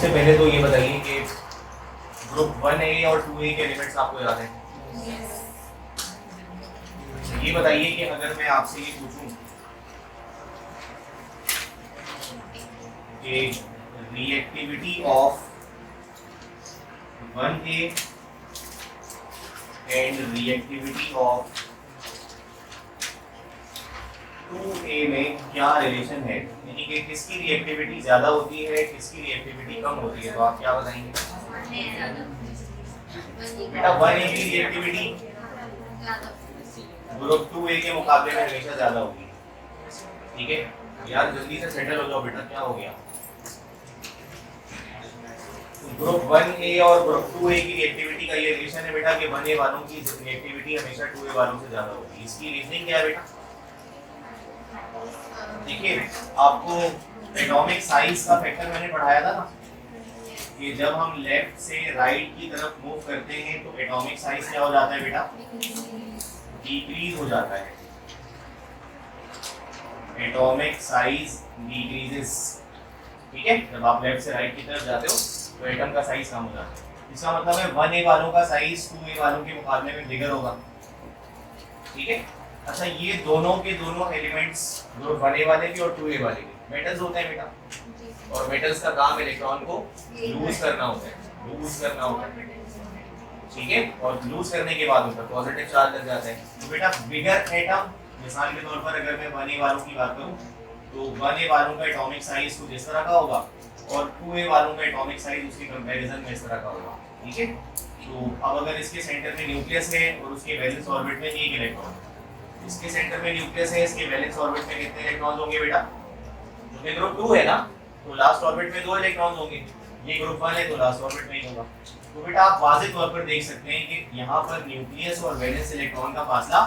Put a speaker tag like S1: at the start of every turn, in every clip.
S1: सबसे पहले तो ये बताइए कि ग्रुप 1A और 2A के एलिमेंट्स आपको याद हैं? ये बताइए कि अगर मैं आपसे ये पूछूं कि reactivity of 1A and reactivity of 2A में क्या रिलेशन है, यानी कि किसकी रिएक्टिविटी ज्यादा होती है, किसकी रिएक्टिविटी कम होती है, तो आप क्या बताएंगे? बेटा 1A की रिएक्टिविटी ग्रुप 2A के मुकाबले में हमेशा ज्यादा होगी। ठीक है यार, जल्दी से सेटल हो जाओ बेटा, क्या हो गया? ग्रुप 1A और ग्रुप 2A की रिएक्टिविटी का ये रिलेशन है बेटा कि 1A वालों की रिएक्टिविटी हमेशा 2A वालों से ज्यादा होगी। इसकी रीजनिंग क्या है बेटा? देखिए, आपको एटॉमिक साइज का फैक्टर मैंने पढ़ाया था ना कि जब हम लेफ्ट से राइट की तरफ मूव करते हैं तो एटॉमिक साइज क्या हो जाता है बेटा? डिक्रीज हो जाता है। Atomic size decreases. ठीक है, जब आप लेफ्ट से राइट की तरफ जाते हो तो एटम का साइज कम हो जाता है। इसका मतलब है 1A वालों का साइज 2A वालों के मुकाबले में बिगर होगा। ठीक है, अच्छा ये दोनों के दोनों एलिमेंट्स ग्रुप 1A वाले भी और 2A वाले भी मेटल्स होते हैं बेटा, और मेटल्स का काम इलेक्ट्रॉन को लूज करना होता है, लूज करना होता है। ठीक है, और लूज करने के बाद उन पर पॉजिटिव चार्ज लग जाता है। तो बेटा बिगर एटम, मिसाल के तौर पर अगर मैं 1A वालों की बात करूं तो 1A वालों का एटॉमिक साइज कुछ इस तरह का होगा और 2A वालों का एटॉमिक साइज उसके कंपैरिजन में इस तरह का होगा। ठीक है, तो अब अगर इसके सेंटर में न्यूक्लियस है और उसके वैलेंस ऑर्बिट में एक इलेक्ट्रॉन, इसके सेंटर में न्यूक्लियस है, इसके वैलेंस ऑर्बिट में कितने इलेक्ट्रॉन्स होंगे बेटा? क्योंकि ग्रुप 2 है ना, तो लास्ट ऑर्बिट में 2 इलेक्ट्रॉन्स होंगे। ये ग्रुप 1 है तो लास्ट ऑर्बिट में ही होगा। तो बेटा आप वाज़ेह तौर पर देख सकते हैं कि यहाँ पर न्यूक्लियस और वैलेंस इलेक्ट्रॉन का फासला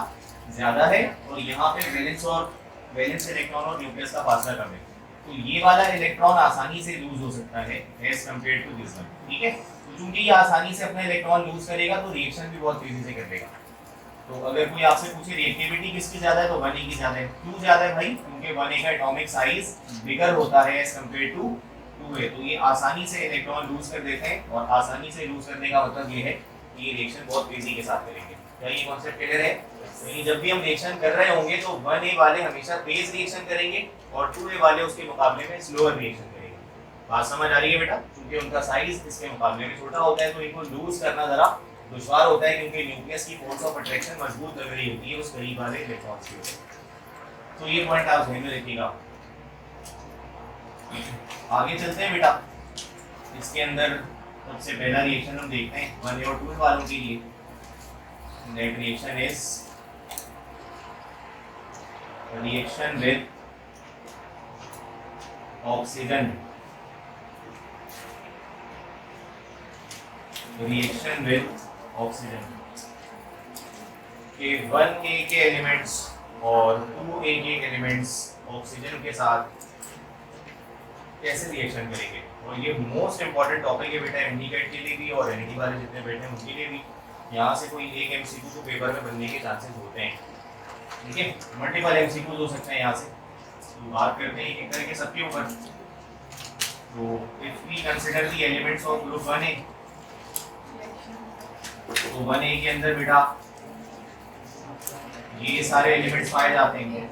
S1: ज्यादा है और यहाँ पे वैलेंस इलेक्ट्रॉन और न्यूक्लियस का फासला कम है। तो ये वाला इलेक्ट्रॉन आसानी से लूज हो सकता है as compared to this one. ठीक है, तो चूंकि ये आसानी से अपना इलेक्ट्रॉन लूज करेगा तो रिएक्शन भी बहुत तेजी से कर देगा। तो अगर कोई आपसे पूछे रिएक्टिविटी किसकी ज्यादा है तो 1A की ज्यादा है। क्यों ज्यादा है भाई? क्योंकि 1A का एटॉमिक साइज बिगर होता है एज कंपेयर टू 2A, तो ये आसानी से इलेक्ट्रॉन लूज कर देते हैं और आसानी से लूज करने का मतलब ये है कि ये रिएक्शन बहुत तेजी के साथ करेंगे। क्या ये कॉन्सेप्ट क्लियर है? यानी जब भी हम रिएक्शन कर रहे होंगे तो 1A वाले हमेशा तेज रिएक्शन करेंगे और 2A वाले उसके मुकाबले में स्लोअर रिएक्शन करेंगे। बात समझ आ रही है बेटा? क्योंकि उनका साइज इसके मुकाबले में छोटा होता है तो इनको लूज करना जरा दुश्वार होता है, क्योंकि न्यूक्लियस की फोर्स ऑफ अट्रैक्शन मजबूत लग रही होती है उस करीब वाले इलेक्ट्रॉन्स की। तो ये पॉइंट आप ध्यान में रखिएगा। आगे चलते हैं बेटा, इसके अंदर सबसे पहला रिएक्शन हम देखते हैं 1A और 2A वालों के लिए। That reaction is reaction with oxygen. Reaction with oxygen के 1A के एलिमेंट्स और 2A के एलिमेंट्स ऑक्सीजन के साथ कैसे रिएक्शन करेंगे। और ये मोस्ट इंपॉर्टेंट टॉपिक है बेटा एनडीकेट के लिए भी और एनडी वाले जितने बैठे हैं उनके लिए भी। यहाँ से कोई एक एमसीक्यू को पेपर में बनने के चांसेस होते हैं। ठीक है, मल्टीपल एमसीक्यूज हो सकते हैं यहाँ से। तो बात करते हैं एक करके सबके ऊपर। तो if we consider the elements of group 1A, तो 1A के अंदर बेटा ये सारे एलिमेंट्स पाए जाते हैं।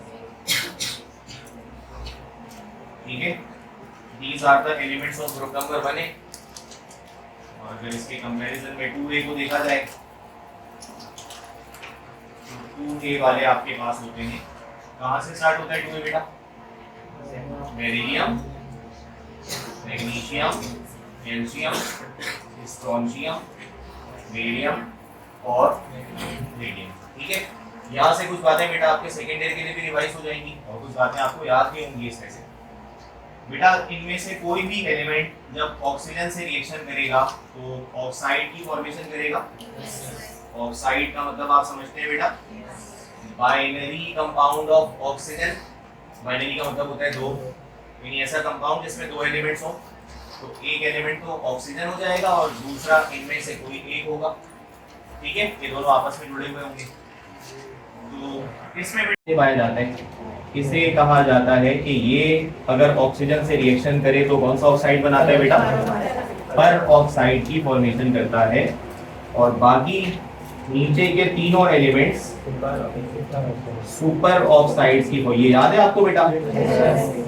S1: ठीक है, these are the elements of group number 1A। और अगर इसके कंपैरिजन में 2A को देखा जाए तो 2A वाले आपके पास होते हैं, कहाँ से स्टार्ट होता है 2A बेटा? Beryllium, magnesium, calcium, strontium, barium और रेडियम। ठीक है, यहाँ से कुछ बातें बेटा आपके सेकेंड ईयर के लिए भी रिवाइज हो जाएंगी और कुछ बातें आपको याद भी होंगी इसमें से। बेटा इनमें से कोई भी एलिमेंट जब ऑक्सीजन से रिएक्शन करेगा तो ऑक्साइड की फॉर्मेशन करेगा। ऑक्साइड का मतलब आप समझते हैं बेटा? Binary compound of oxygen. Binary का मतलब होता है दो, यानी ऐसा कंपाउंड जिसमें दो एलिमेंट्स हो। तो एक एलिमेंट तो ऑक्सीजन हो जाएगा और दूसरा इनमें से कोई एक होगा। ठीक है, ये दोनों आपस में जुड़े हुए होंगे। तो इसमें पाया जाता है, इसे कहा जाता है कि ये अगर ऑक्सीजन से रिएक्शन करे तो कौन सा ऑक्साइड बनाता है बेटा? पर ऑक्साइड की फॉर्मेशन करता है, और बाकी नीचे के तीनों एलिमेंट्स सुपर ऑक्साइड्स की। ये याद है आपको बेटा?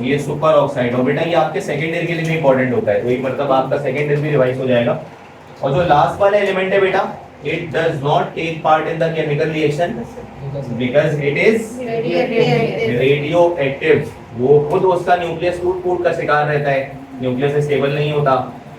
S1: ये सुपर ऑक्साइड, और बेटा ये आपके सेकेंड ईयर के लिए भी इंपॉर्टेंट होता है, तो एक मतलब आपका सेकेंड ईयर भी रिवाइज हो जाएगा। और जो लास्ट वाला एलिमेंट है बेटा, it does not take part in the chemical reaction because it is radioactive. वो खुद उसका न्यूक्लियस टूट का शिकार रहता है, न्यूक्लियस स्टेबल नहीं होता,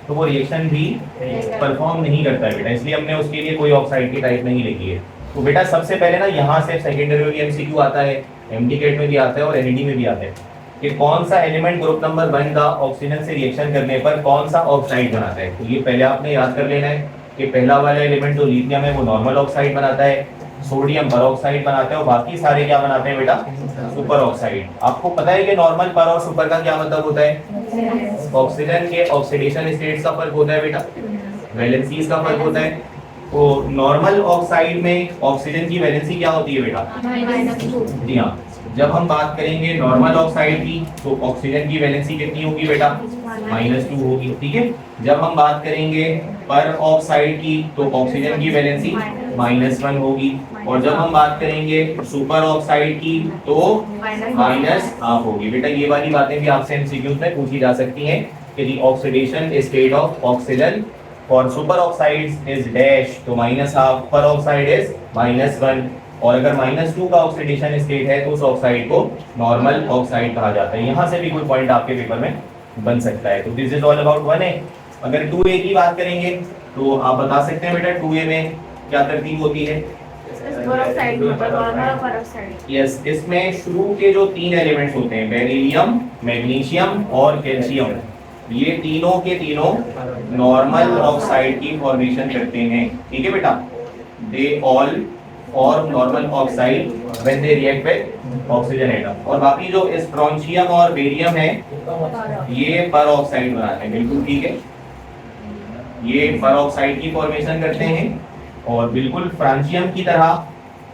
S1: तो वो रिएक्शन भी परफॉर्म नहीं करता है बेटा, इसलिए हमने उसके लिए कोई ऑक्साइड की टाइप नहीं लिखी है। तो बेटा सबसे पहले ना यहाँ से सेकेंडरी में भी एमसीक्यू आता है, एमडीकेट में भी आता है और एनईडी में भी आता है कि कौन सा एलिमेंट ग्रुप नंबर 1 का ऑक्सीजन से रिएक्शन करने पर कौन सा ऑक्साइड बनाता है। तो ये पहले आपने याद कर लेना है कि पहला वाला एलिमेंट जो लिथियम है वो नॉर्मल ऑक्साइड बनाता है, सोडियम पर ऑक्साइड बनाता है, और बाकी सारे क्या बनाते हैं बेटा? Super oxide. आपको पता है कि नॉर्मल पर और सुपर का क्या मतलब होता है? ऑक्सीजन के ऑक्सीडेशन स्टेट्स का फर्क होता है बेटा, वैलेंसीज का फर्क होता है। तो नॉर्मल ऑक्साइड में ऑक्सीजन की वैलेंसी क्या होती है बेटा? जी हाँ, जब हम बात करेंगे नॉर्मल ऑक्साइड की तो ऑक्सीजन की वैलेंसी कितनी होगी बेटा? -2 होगी, ठीक है। जब हम बात करेंगे पर ऑक्साइड की तो ऑक्सीजन की वैलेंसी -1 होगी, और जब हम बात करेंगे सुपर ऑक्साइड की तो -1/2 होगी। बेटा ये वाली बातें भी आपसे एमसीक्यूज में पूछी जा सकती हैं कि the oxidation state of oxygen for superoxides is dash, तो -1/2, पर ऑक्साइड इज -1, और अगर -2 का ऑक्सीडेशन स्टेट है तो उस ऑक्साइड को नॉर्मल ऑक्साइड कहा जाता है। यहाँ से भी कोई पॉइंट आपके पेपर में बन सकता है। तो this is all about 1A। अगर 2A की बात करेंगे तो आप बता सकते हैं बेटा 2A में क्या तरतीब होती है? यस, इसमें शुरू के जो 3 एलिमेंट्स होते हैं, बेरिलियम, मैग्नीशियम और कैल्शियम, ये तीनों के तीनों नॉर्मल ऑक्साइड की फॉर्मेशन करते हैं, ठीक है बेटा? दे ऑल और normal oxide when they react with oxygen atom. और बाकी जो स्ट्रोंशियम और बेरियम है ये पर ऑक्साइड बनाते हैं, बिल्कुल ठीक है, ये पर ऑक्साइड की फॉर्मेशन करते हैं। और बिल्कुल फ्रांसियम की तरह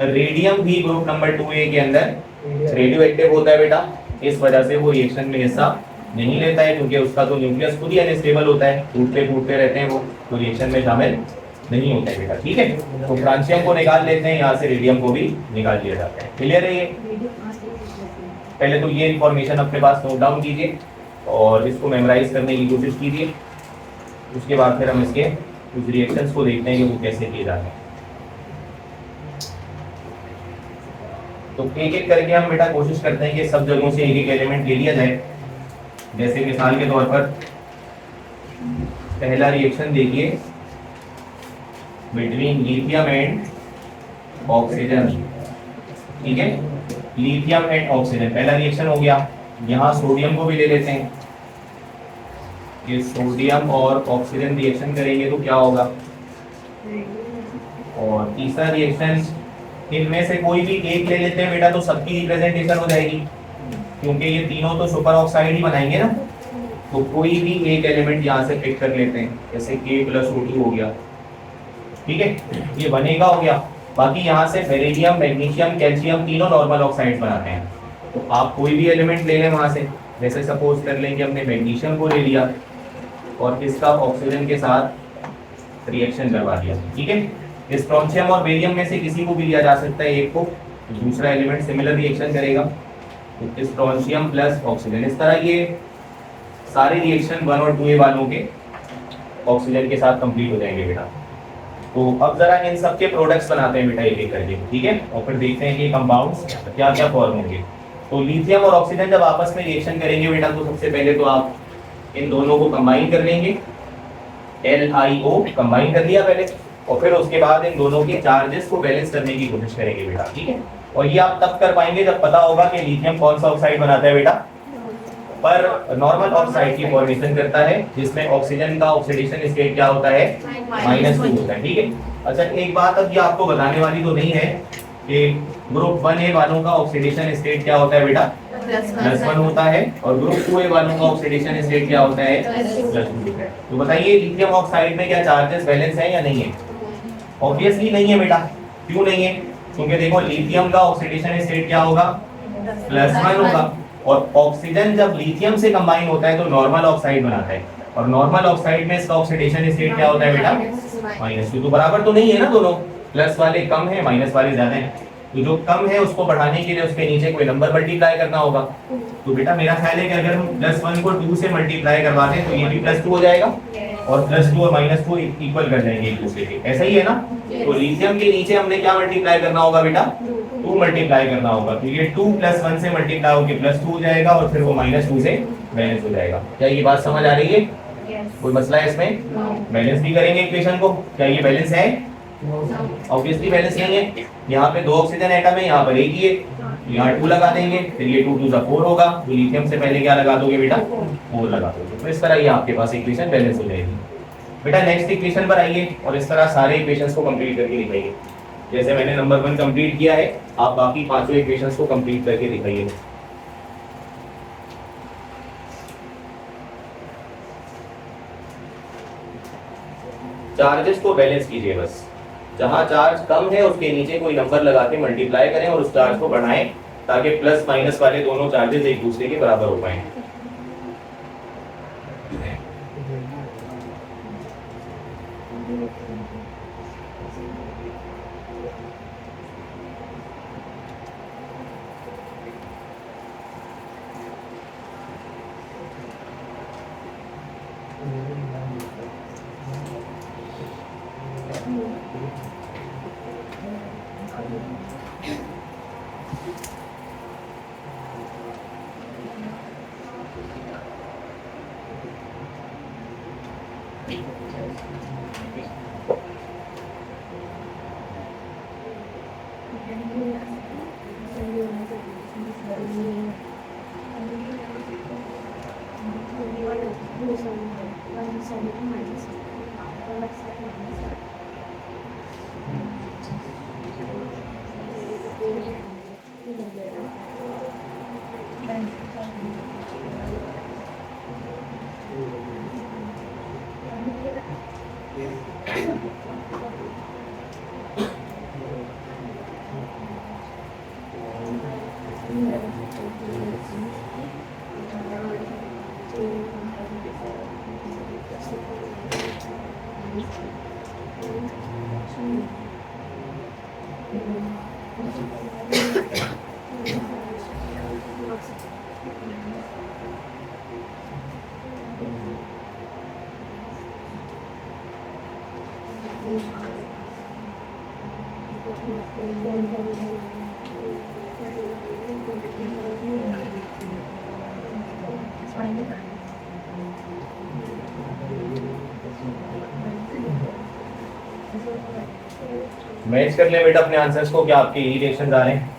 S1: रेडियम भी ग्रुप नंबर 2A के अंदर रेडियो एक्टिव होता है बेटा, इस वजह से वो रिएक्शन में हिस्सा नहीं लेता है, क्योंकि उसका तो न्यूक्लियस खुद ही अनस्टेबल होता है, टूटते फूटते रहते हैं वो, तो रिएक्शन में शामिल नहीं होता है बेटा, ठीक है। तो फ्रांसियम को निकाल लेते हैं, यहाँ से रेडियम को भी निकाल लिया जाता है। क्लियर है ये? पहले तो ये इन्फॉर्मेशन अपने पास नोट डाउन कीजिए और इसको मेमोराइज करने की कोशिश कीजिए, उसके बाद फिर हम इसके कुछ रिएक्शंस को देखते हैं कि वो कैसे किए जाते हैं। तो एक एक करके हम बेटा कोशिश करते हैं कि सब जगहों से एक एक एलिमेंट ले लिया जाए। जैसे मिसाल के तौर पर पहला रिएक्शन देखिए बिटवीन लिथियम एंड ऑक्सीजन, ठीक है, लिथियम एंड ऑक्सीजन पहला रिएक्शन हो गया। यहाँ सोडियम को भी ले लेते हैं, ये सोडियम और ऑक्सीजन रिएक्शन करेंगे तो क्या होगा? और तीसरा रिएक्शन इनमें से कोई भी एक ले लेते हैं बेटा, तो सबकी रिप्रेजेंटेशन हो जाएगी, क्योंकि ये तीनों तो सुपर ऑक्साइड ही बनाएंगे ना। तो कोई भी एक एलिमेंट यहाँ से पिक कर लेते हैं, जैसे K+O2 हो गया, ठीक है, ये बनेगा हो गया। बाकी यहाँ से बेरिलियम, मैग्नीशियम, कैल्शियम तीनों नॉर्मल ऑक्साइड्स बनाते हैं। तो आप कोई भी एलिमेंट ले लें वहाँ से, जैसे सपोज कर लें कि हमने मैग्नीशियम को ले लिया और इसका ऑक्सीजन के साथ रिएक्शन करवा दिया, ठीक है। स्ट्रोंशियम और बेरियम में से किसी को भी लिया जा सकता है एक को, दूसरा एलिमेंट सिमिलर रिएक्शन करेगा, तो स्ट्रोंशियम प्लस ऑक्सीजन। इस तरह ये सारे रिएक्शन 1 और 2A वालों के ऑक्सीजन के साथ कंप्लीट हो जाएंगे बेटा। तो अब जरा इन सब के प्रोडक्ट्स बनाते हैं बेटा एक एक करके, ठीक है, और फिर देखते हैं कि कंपाउंड्स क्या क्या फॉर्म होंगे। तो लिथियम और ऑक्सीजन जब आपस में रिएक्शन करेंगे बेटा, तो सबसे पहले तो आप इन दोनों को कंबाइन कर लेंगे, LiO कंबाइन कर लिया पहले, और फिर उसके बाद इन दोनों के चार्जेस को बैलेंस करने की कोशिश करेंगे बेटा, ठीक है। और ये आप तब कर पाएंगे जब पता होगा कि लिथियम कौन सा ऑक्साइड बनाता है बेटा, पर नॉर्मल ऑक्साइड की फॉर्मेशन करता है, जिसमें ऑक्सीजन का ऑक्सीडेशन स्टेट क्या होता है? -2 होता है, ठीक है। अच्छा एक बात अब ये आपको बताने वाली तो नहीं है कि ग्रुप 1A वालों का ऑक्सीडेशन स्टेट क्या होता है बेटा? +1 होता है, और ग्रुप 2A वालों का ऑक्सीडेशन स्टेट क्या होता है? +2 होता है। तो बताइए लिथियम ऑक्साइड में क्या चार्जेस बैलेंस है या नहीं है? ऑब्वियसली नहीं है बेटा। क्यों नहीं है? क्योंकि देखो लिथियम का ऑक्सीडेशन स्टेट क्या होगा? +1 होगा, और ऑक्सीजन जब लिथियम से कंबाइन होता है तो नॉर्मल ऑक्साइड बनाता है, और नॉर्मल ऑक्साइड में इसका ऑक्सीडेशन स्टेट क्या होता है बेटा? -2। तो बराबर तो नहीं है ना दोनों, प्लस वाले कम है, माइनस वाले ज्यादा है। तो जो कम है उसको बढ़ाने के लिए उसके नीचे कोई नंबर मल्टीप्लाई करना होगा। तो बेटा मेरा ख्याल है कि अगर हम +1 को 2 से मल्टीप्लाई करवा दें तो ये भी +2 हो जाएगा और +2 और -2 इक्वल कर जाएंगे एक दूसरे के, ऐसा ही है ना? तो लिथियम के नीचे हमने क्या मल्टीप्लाई करना होगा बेटा? 2 मल्टीप्लाई करना होगा। तो ये 2 + 1 से मल्टीप्लाई होकर +2 हो जाएगा और फिर वो -2 से बैलेंस हो जाएगा। क्या ये बात समझ आ रही है? कोई मसला है इसमें? बैलेंस भी करेंगे इक्वेशन को। क्या ये बैलेंस है? ऑब्वियसली बैलेंस नहीं है। यहाँ पे 2 ऑक्सीजन एटम है, यहाँ पर एक ही है, यहाँ 2 लगा देंगे, फिर ये 2 2 4 होगा। तो लिथियम से पहले क्या लगा दोगे बेटा? 4 लगा दोगे। तो इस तरह ये आपके पास इक्वेशन बैलेंस हो जाएगी। बेटा नेक्स्ट इक्वेशन पर आइए और इस तरह सारे इक्वेशंस को कंप्लीट करके दिखाइए। जैसे मैंने नंबर 1 कंप्लीट किया है, आप बाकी पांचों इक्वेशंस को कंप्लीट करके दिखाइए। चार्जेस को बैलेंस कीजिए बस। जहां चार्ज कम है उसके नीचे कोई नंबर लगा के मल्टीप्लाई करें और उस चार्ज को बढ़ाएं ताकि प्लस माइनस वाले दोनों चार्जेस एक दूसरे के बराबर हो पाए। मैच कर ले बेटा अपने आंसर्स को। क्या आपके यही रिएक्शंस आ रहे हैं?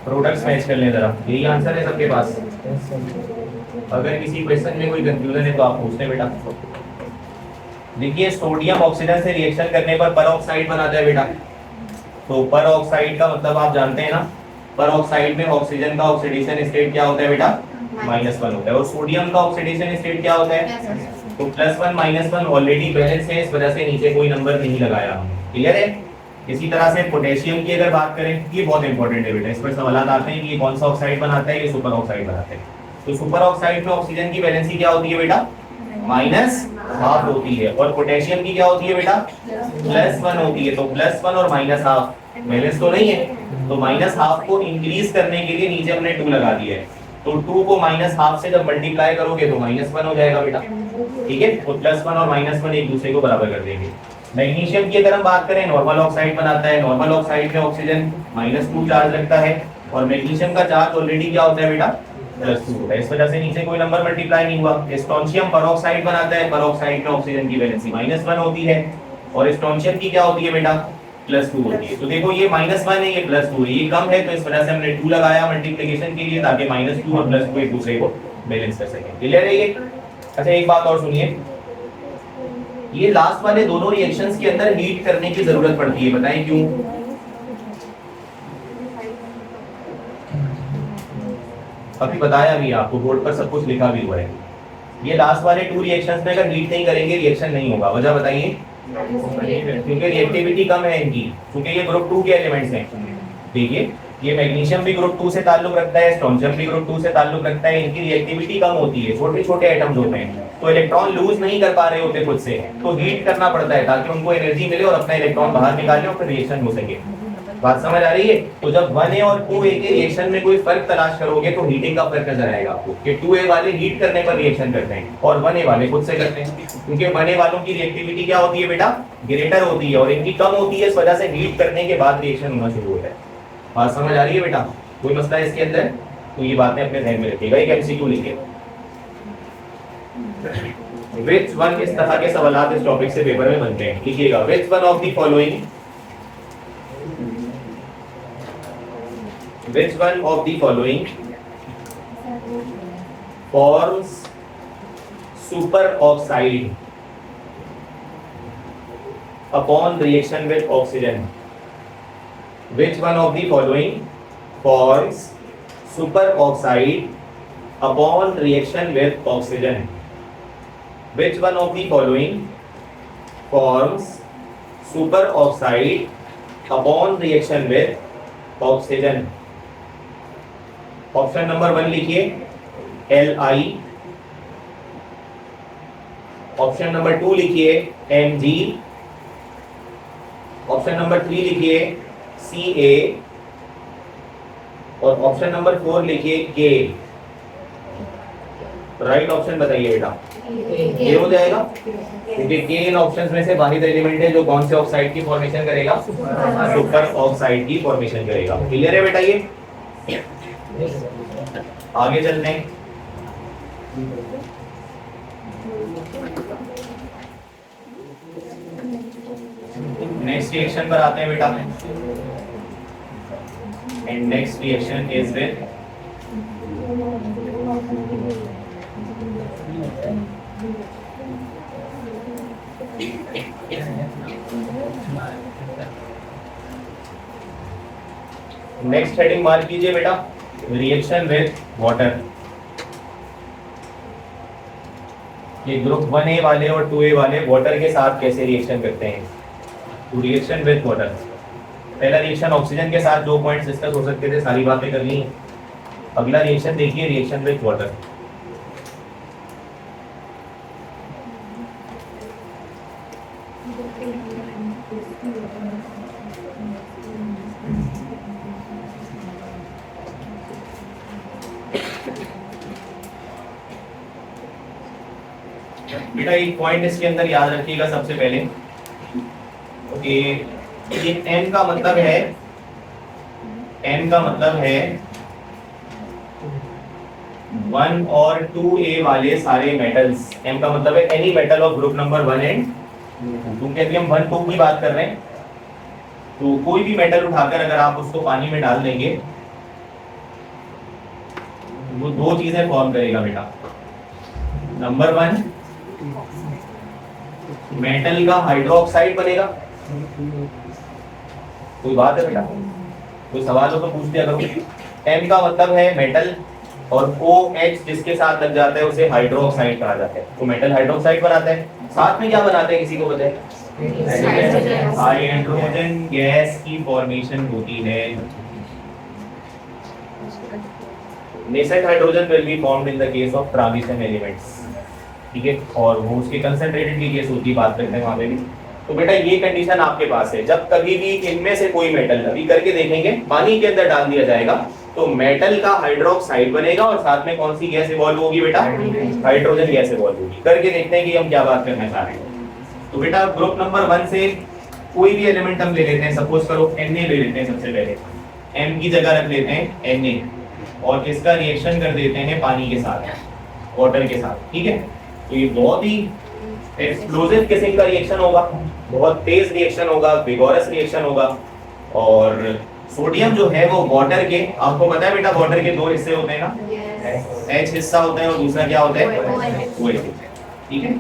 S1: प्रोडक्ट्स मैच कर लें जरा। यही आंसर है सबके पास? अगर किसी क्वेश्चन में कोई कंफ्यूजन है तो आप पूछते बेटा। देखिए सोडियम ऑक्सीजन से रिएक्शन करने पर पर ऑक्साइड बनाता है बेटा। तो पर ऑक्साइड का मतलब आप जानते हैं ना, पर ऑक्साइड में ऑक्सीजन का ऑक्सीडेशन स्टेट क्या होता है बेटा? -1 होता है। और सोडियम का ऑक्सीडेशन स्टेट क्या होता है? तो +1 -1 ऑलरेडी बैलेंस है, इस वजह से नीचे कोई नंबर नहीं लगाया हमने। क्लियर है? इसी तरह से पोटेशियम की अगर बात करें, ये बहुत इंपॉर्टेंट है बेटा, इस पर सवाल आते हैं कि ये कौन सा ऑक्साइड बनाता है? ये सुपर ऑक्साइड बनाता है। तो सुपर ऑक्साइड में ऑक्सीजन की वैलेंसी क्या होती है बेटा? -½ होती है। और पोटेशियम की क्या होती है बेटा? +1 होती है। तो +1 और -½ बैलेंस तो नहीं है, तो -½ को इंक्रीज करने के लिए नीचे हमने 2 लगा दिया है। तो 2 को -½ से जब मल्टीप्लाई करोगे तो -1 हो जाएगा बेटा। ठीक है? तो +1 और -1 एक दूसरे को बराबर कर देंगे। मैग्नीशियम की अगर हम बात करें, नॉर्मल ऑक्साइड बनाता है। नॉर्मल ऑक्साइड में ऑक्सीजन -2 चार्ज रखता है और मैग्नीशियम का चार्ज ऑलरेडी क्या होता है बेटा? +2 होता है। इस वजह से नीचे कोई नंबर मल्टीप्लाई नहीं हुआ। स्ट्रोंशियम परऑक्साइड बनाता है। परऑक्साइड में ऑक्सीजन की वैलेंसी -1 होती है और स्ट्रोंशियम की क्या होती है बेटा? +2 होती है। तो देखो ये -1 है, ये +2 है, ये कम है, तो इस वजह से हमने 2 लगाया मल्टीप्लिकेशन के लिए ताकि -2 और +2 एक दूसरे को बैलेंस कर सकें। क्लियर है ये? अच्छा एक बात और सुनिए, ये लास्ट वाले दोनों रिएक्शंस के अंदर हीट करने की जरूरत पड़ती है, बताएं क्यों? अभी बताया भी आपको, बोर्ड पर सब कुछ लिखा भी हुआ है। ये लास्ट वाले 2 रिएक्शंस में अगर हीट नहीं करेंगे रिएक्शन नहीं होगा। वजह बताइए? क्योंकि रिएक्टिविटी कम है इनकी, क्योंकि ये ग्रुप 2 के एलिमेंट्स हैं। देखिए ये मैग्नीशियम भी ग्रुप 2 से ताल्लुक रखता है, स्ट्रोंशियम भी ग्रुप 2 से ताल्लुक रखता है। इनकी रिएक्टिविटी कम होती है, छोटे छोटे एटम्स होते हैं, तो इलेक्ट्रॉन लूज नहीं कर पा रहे होते खुद से, तो हीट करना पड़ता है ताकि उनको एनर्जी मिले और अपना इलेक्ट्रॉन बाहर निकाले और फिर रिएक्शन हो सके। बात समझ आ रही है? तो जब 1A और 2A के रिएक्शन में कोई फर्क तलाश करोगे तो हीटिंग का फर्क नजर आएगा आपको कि 2A वाले हीट करने पर रिएक्शन करते हैं और 1A वाले खुद से करते हैं, क्योंकि 1A वालों की रिएक्टिविटी क्या होती है बेटा, ग्रेटर होती है, और इनकी कम होती है, इस वजह से हीट करने के बाद रिएक्शन होना शुरू होता है। बात समझ आ रही है बेटा? कोई मसला है इसके अंदर? तो ये बातें अपने ध्यान में रखिएगा। एक एमसीक्यू लिखिए, विच वन, इस तरह के सवाल इस टॉपिक से पेपर में बनते हैं, लिखिएगा which one of the following, which one of the following forms superoxide upon reaction with oxygen? Which one of the following forms superoxide upon reaction with oxygen? Which one of the following forms superoxide upon reaction with oxygen? Option number 1 लिखिए Li, option number 2 लिखिए Mg, option number 3 लिखिए Ca और option number 4 लिखिए K। Right option बताइए बेटा, ये हो जाएगा, क्योंकि K इन ऑप्शंस में से वाहिद एलिमेंट है जो कौन से ऑक्साइड की फॉर्मेशन करेगा, सुपर ऑक्साइड की फॉर्मेशन करेगा। क्लियर है बेटा? ये आगे चलते हैं। नेक्स्ट रिएक्शन पर आते हैं बेटा, and next reaction is with next heading mark कीजिए बेटा, रिएक्शन विद वाटर। ये ग्रुप 1A वाले और 2A वाले वाटर के साथ कैसे रिएक्शन करते हैं? तो रिएक्शन विद वाटर, पहला रिएक्शन ऑक्सीजन के साथ, जो पॉइंट्स डिस्कस हो सकते थे सारी बातें कर ली। अगला रिएक्शन देखिए, रिएक्शन विद वाटर। बेटा एक पॉइंट इसके अंदर याद रखिएगा सबसे पहले कि ये N का मतलब है, N का मतलब है 1 और 2A वाले सारे मेटल्स। M का मतलब है any metal of group number 1 and 2, क्योंकि हम 1 2 की बात कर रहे हैं, तो कोई भी मेटल उठाकर अगर आप उसको पानी में डाल देंगे वो दो चीजें फॉर्म करेगा बेटा। नंबर 1, मेटल का हाइड्रोक्साइड बनेगा। कोई बात है बेटा? कोई सवाल हो तो पूछ दिया करो। M का मतलब है मेटल, और OH जिसके साथ लग जाता है उसे हाइड्रोक्साइड कहा जाता है, तो मेटल हाइड्रोक्साइड बनाता है। साथ में क्या बनाते हैं, किसी को पता है? हाइड्रोजन गैस की फॉर्मेशन होती है। Nascent hydrogen will be formed in the case of transition elements, ठीक है, और वो उसके कंसंट्रेटेड की केस होती है, बात करते हैं वहां पे भी। तो बेटा ये कंडीशन आपके पास है, जब कभी भी इनमें से कोई मेटल, अभी करके देखेंगे, पानी के अंदर डाल दिया जाएगा तो मेटल का हाइड्रोक्साइड बनेगा और साथ में कौन सी गैस इवॉल्व होगी बेटा? हाइड्रोजन गैस इवॉल्व होगी। करके देखते हैं कि हम क्या बात करना चाह रहे हैं। तो बेटा ग्रुप नंबर 1 से कोई भी एलिमेंट हम ले लेते हैं, सपोज करो Na ले लेते हैं, सबसे पहले M की जगह रख लेते हैं Na, और इसका रिएक्शन कर देते हैं पानी के साथ, वाटर के साथ, ठीक है। तो ये बहुत ही एक्सप्लोसिव किस्म का रिएक्शन होगा, बहुत तेज रिएक्शन होगा, विगोरस रिएक्शन होगा। और सोडियम जो है वो वाटर के, आपको पता है बेटा वाटर के दो हिस्से होते हैं ना, H हिस्सा होता है और दूसरा क्या होता है, OH, ठीक है।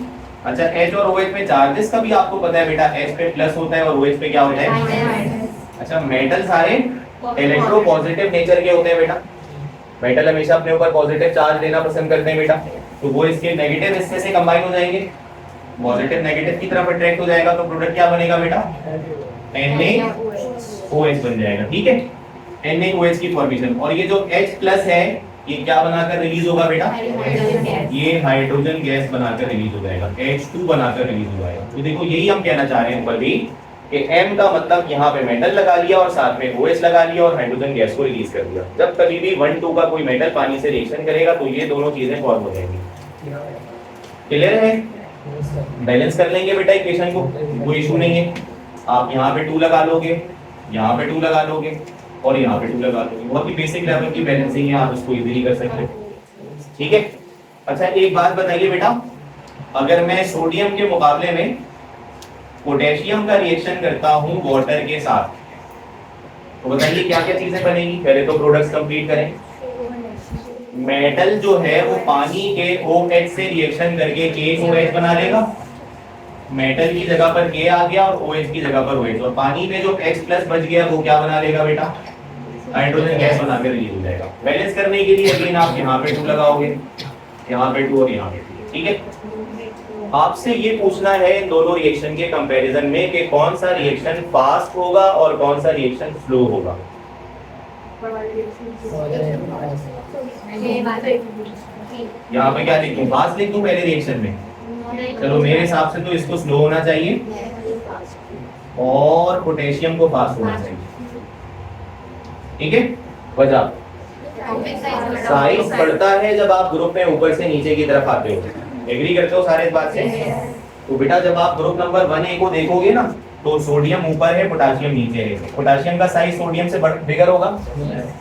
S1: अच्छा H और OH में चार्जेस का भी आपको पता है बेटा, H पे प्लस होता है और OH पे क्या होता है। अच्छा मेटल सारे इलेक्ट्रोपॉजिटिव नेचर के होते हैं बेटा, मेटल हमेशा अपने ऊपर पॉजिटिव चार्ज लेना पसंद करते हैं बेटा, तो वो इसके नेगेटिव हिस्से से कंबाइन हो जाएंगे, पॉजिटिव नेगेटिव की तरफ अट्रैक्ट हो जाएगा, तो प्रोडक्ट क्या बनेगा बेटा, NaOH बन जाएगा, ठीक है। NaOH की फॉर्मेशन। और ये जो H प्लस है ये क्या बनाकर रिलीज होगा बेटा? ये हाइड्रोजन गैस बनाकर रिलीज हो जाएगा, H2 बनाकर रिलीज हो जाएगा। तो देखो यही हम कहना चाह रहे हैं ऊपर भी कि M का मतलब यहाँ पे मेटल लगा लिया और साथ में OH लगा लिया और हाइड्रोजन गैस को रिलीज कर दिया। जब कभी भी 1,2 का कोई मेटल पानी से रिएक्शन करेगा तो ये दोनों चीजें फॉर्म हो जाएंगी। क्लियर है? बैलेंस कर लेंगे बेटा इक्वेशन को, कोई इशू नहीं है। आप यहाँ पे 2 लगा लोगे, यहाँ पे 2 लगा लोगे और यहाँ पे 2 लगा लोगे। बहुत ही बेसिक लेवल की बैलेंसिंग है, आप इसको इजीली कर सकते हो। ठीक है। अच्छा एक बात बताइए बेटा, अगर मैं सोडियम के मुकाबले में पोटेशियम का रिएक्शन करता हूं वाटर के साथ तो बताइए क्या क्या चीजें बनेगी? पहले तो प्रोडक्ट्स कंप्लीट करें। मेटल जो है वो पानी के OH से रिएक्शन करके KOH बना लेगा। मेटल की जगह पर K आ गया और OH की जगह पर OH, और पानी में जो H प्लस बच गया वो क्या बना लेगा बेटा? हाइड्रोजन गैस बनाकर रिलीज हो जाएगा। बैलेंस करने के लिए अगेन आप यहाँ पे 2 लगाओगे, यहाँ पे 2 और यहाँ पे 2। ठीक है। आपसे ये पूछना है इन दोनों रिएक्शन के कंपैरिजन में कि कौन सा रिएक्शन फास्ट होगा और कौन सा रिएक्शन स्लो होगा। यहाँ पे क्या लिखूं? फास्ट लिख दूं पहले रिएक्शन में? चलो मेरे हिसाब से तो इसको स्लो होना चाहिए और पोटेशियम को फास्ट होना चाहिए। ठीक है। वजह साइज बढ़ता है जब आप ग्रुप में ऊपर से नीचे की तरफ आते हो। एग्री करते हो सारे इस बात से? तो बेटा जब आप ग्रुप नंबर 1A को देखोगे ना तो सोडियम ऊपर है, पोटेशियम नीचे है। पोटेशियम का साइज सोडियम से बिगर होगा।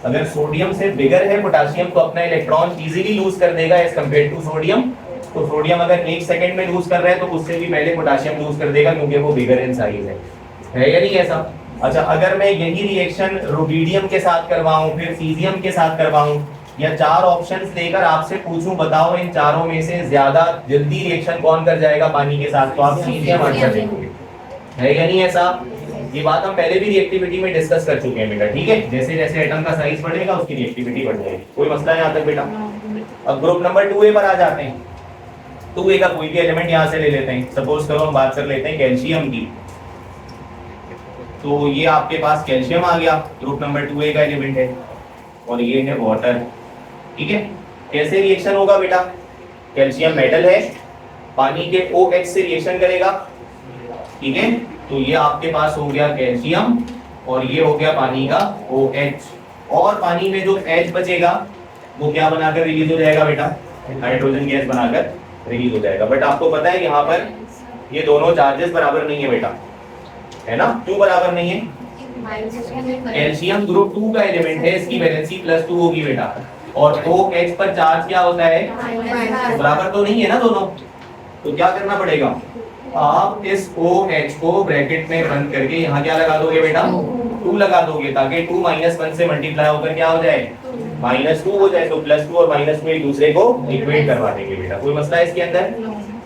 S1: अगर सोडियम से बिगर है पोटेशियम तो अपना इलेक्ट्रॉन इजीली लूज कर देगा एज कंपेयर टू सोडियम। तो सोडियम अगर 1 सेकंड में लूज कर रहा है तो उससे भी पहले पोटेशियम लूज कर देगा क्योंकि वो बिगर इन साइज है या नहीं ऐसा? अच्छा अगर मैं यही रिएक्शन रुबिडियम के साथ करवाऊं फिर सीजियम के साथ करवाऊं या 4 ऑप्शंस देकर आपसे पूछूं बताओ इन चारों में से ज्यादा जल्दी रिएक्शन कौन कर जाएगा पानी के साथ, तो आप सीजियम आंसर देंगे। है या नहीं ऐसा? ये बात हम पहले भी रिएक्टिविटी में डिस्कस कर चुके हैं बेटा। ठीक है। जैसे जैसे एटम का साइज बढ़ेगा उसकी रिएक्टिविटी बढ़ जाएगी। कोई मसला है यहाँ तक बेटा? अब ग्रुप नंबर 2A पर आ जाते हैं। 2A का कोई भी एलिमेंट यहाँ से ले लेते हैं। सपोज करो हम बात कर लेते हैं कैल्शियम की, तो ये आपके पास कैल्शियम आ गया, ग्रुप नंबर 2A का एलिमेंट है और ये है वाटर। ठीक है। कैसे रिएक्शन होगा बेटा? कैल्शियम मेटल है, पानी के OH से रिएक्शन करेगा। ठीक है। तो ये आपके पास हो गया कैल्शियम और ये हो गया पानी का OH, और पानी में जो H बचेगा वो क्या बनाकर रिलीज हो जाएगा बेटा? हाइड्रोजन गैस बनाकर रिलीज हो जाएगा। बट आपको पता है यहाँ पर ये दोनों चार्जेस बराबर नहीं है बेटा, है ना? क्यों बराबर नहीं है? कैल्शियम ग्रुप 2 का एलिमेंट है, इसकी वैलेंसी +2 होगी बेटा, और OH पर चार्ज क्या होता है? बराबर तो नहीं है ना दोनों। तो क्या करना पड़ेगा? आप इस OH को ब्रैकेट में बंद करके यहाँ क्या लगा दोगे बेटा? 2 लगा दोगे ताकि 2 -1 से मल्टीप्लाई होकर क्या हो जाए? -2 हो जाए। तो +2 और -2 एक दूसरे को इक्वेट करवा देंगे बेटा। कोई मसला है इसके अंदर?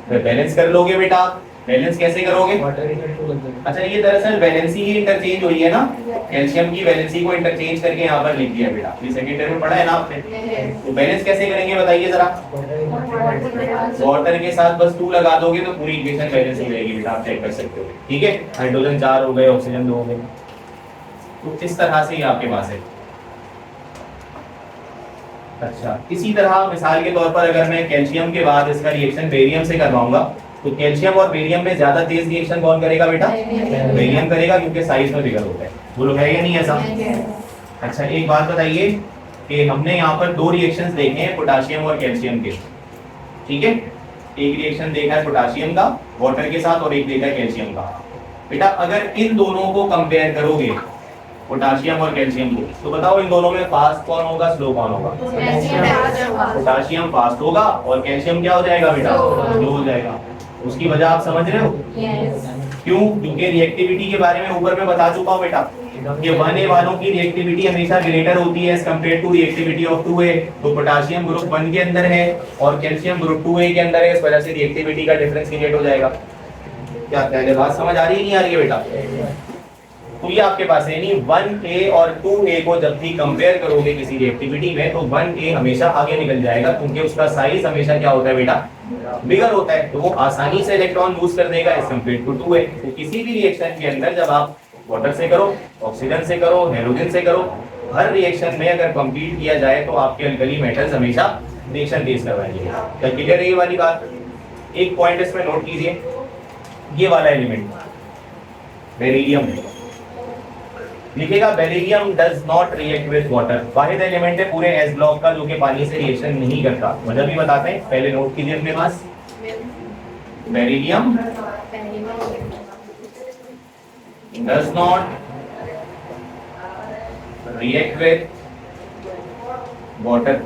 S1: फिर बैलेंस कर लोगे बेटा। बैलेंस कैसे करोगे? अच्छा ये दरअसल वैलेंसी ही इंटरचेंज हुई है ना, कैल्शियम की वैलेंसी को इंटरचेंज करके यहाँ पर लिख दिया बेटा। ये सेकंड ईयर में पढ़ा है ना आपने? तो बैलेंस कैसे करेंगे बताइए जरा? वाटर के साथ बस 2 लगा दोगे तो पूरी इक्वेशन बैलेंस हो जाएगी बेटा, आप चेक कर सकते हो। ठीक है। हाइड्रोजन 4 हो गए, ऑक्सीजन 2 हो गए। तो इस तरह से ही आपके पास है। अच्छा इसी तरह मिसाल के तौर पर अगर मैं कैल्शियम के बाद इसका रिएक्शन बेरियम से करवाऊंगा तो कैल्शियम और बेरियम में ज्यादा तेज रिएक्शन कौन करेगा बेटा? बेरियम करेगा क्योंकि साइज में बिगर होता है। बोलो है या नहीं ऐसा? अच्छा एक बात बताइए कि हमने यहाँ पर 2 रिएक्शंस देखे हैं पोटेशियम और कैल्शियम के। ठीक है। एक रिएक्शन देखा है पोटेशियम का वाटर के साथ और एक देखा है कैल्शियम का। बेटा अगर इन दोनों को कंपेयर करोगे पोटेशियम और कैल्शियम को तो बताओ इन दोनों में फास्ट कौन होगा, स्लो कौन होगा? पोटेशियम फास्ट होगा और कैल्शियम क्या हो जाएगा बेटा? स्लो हो जाएगा। उसकी वजह आप समझ रहे हो? क्यों? क्योंकि रिएक्टिविटी के बारे में ऊपर मैं बता चुका हूँ बेटा कि 1A वालों की रिएक्टिविटी हमेशा ग्रेटर होती है as compared to reactivity of 2A। तो पोटेशियम ग्रुप 1 के अंदर है और कैल्शियम ग्रुप 2A के अंदर है, इस वजह से रिएक्टिविटी का डिफरेंस क्रिएट हो जाएगा। क्या पहले बात समझ आ रही है नहीं आ रही है बेटा? तो ये आपके पास है नहीं 1A और 2A को जब भी कंपेयर करोगे किसी रिएक्टिविटी में तो 1A हमेशा आगे निकल जाएगा क्योंकि उसका साइज हमेशा क्या होता है बेटा? बिगर होता है। तो वो आसानी से इलेक्ट्रॉन लूज कर देगा एज कंपेयर टू 2A। तो किसी भी रिएक्शन के अंदर जब आप वाटर से करो, ऑक्सीजन से करो, हाइड्रोजन से करो, हर रिएक्शन में अगर कंप्लीट किया जाए तो आपके अल्कली मेटल्स हमेशा रिएक्शन तेज करवाएंगे। क्या क्लियर है ये वाली बात? एक पॉइंट इसमें नोट कीजिए, ये वाला एलिमेंट बेरिलियम लिखेगा, beryllium does not react with water. Wahid element है पूरे एस ब्लॉक का जो कि पानी से रिएक्शन नहीं करता। मतलब भी बताते हैं, पहले नोट कीजिए अपने पास, beryllium does not react with water.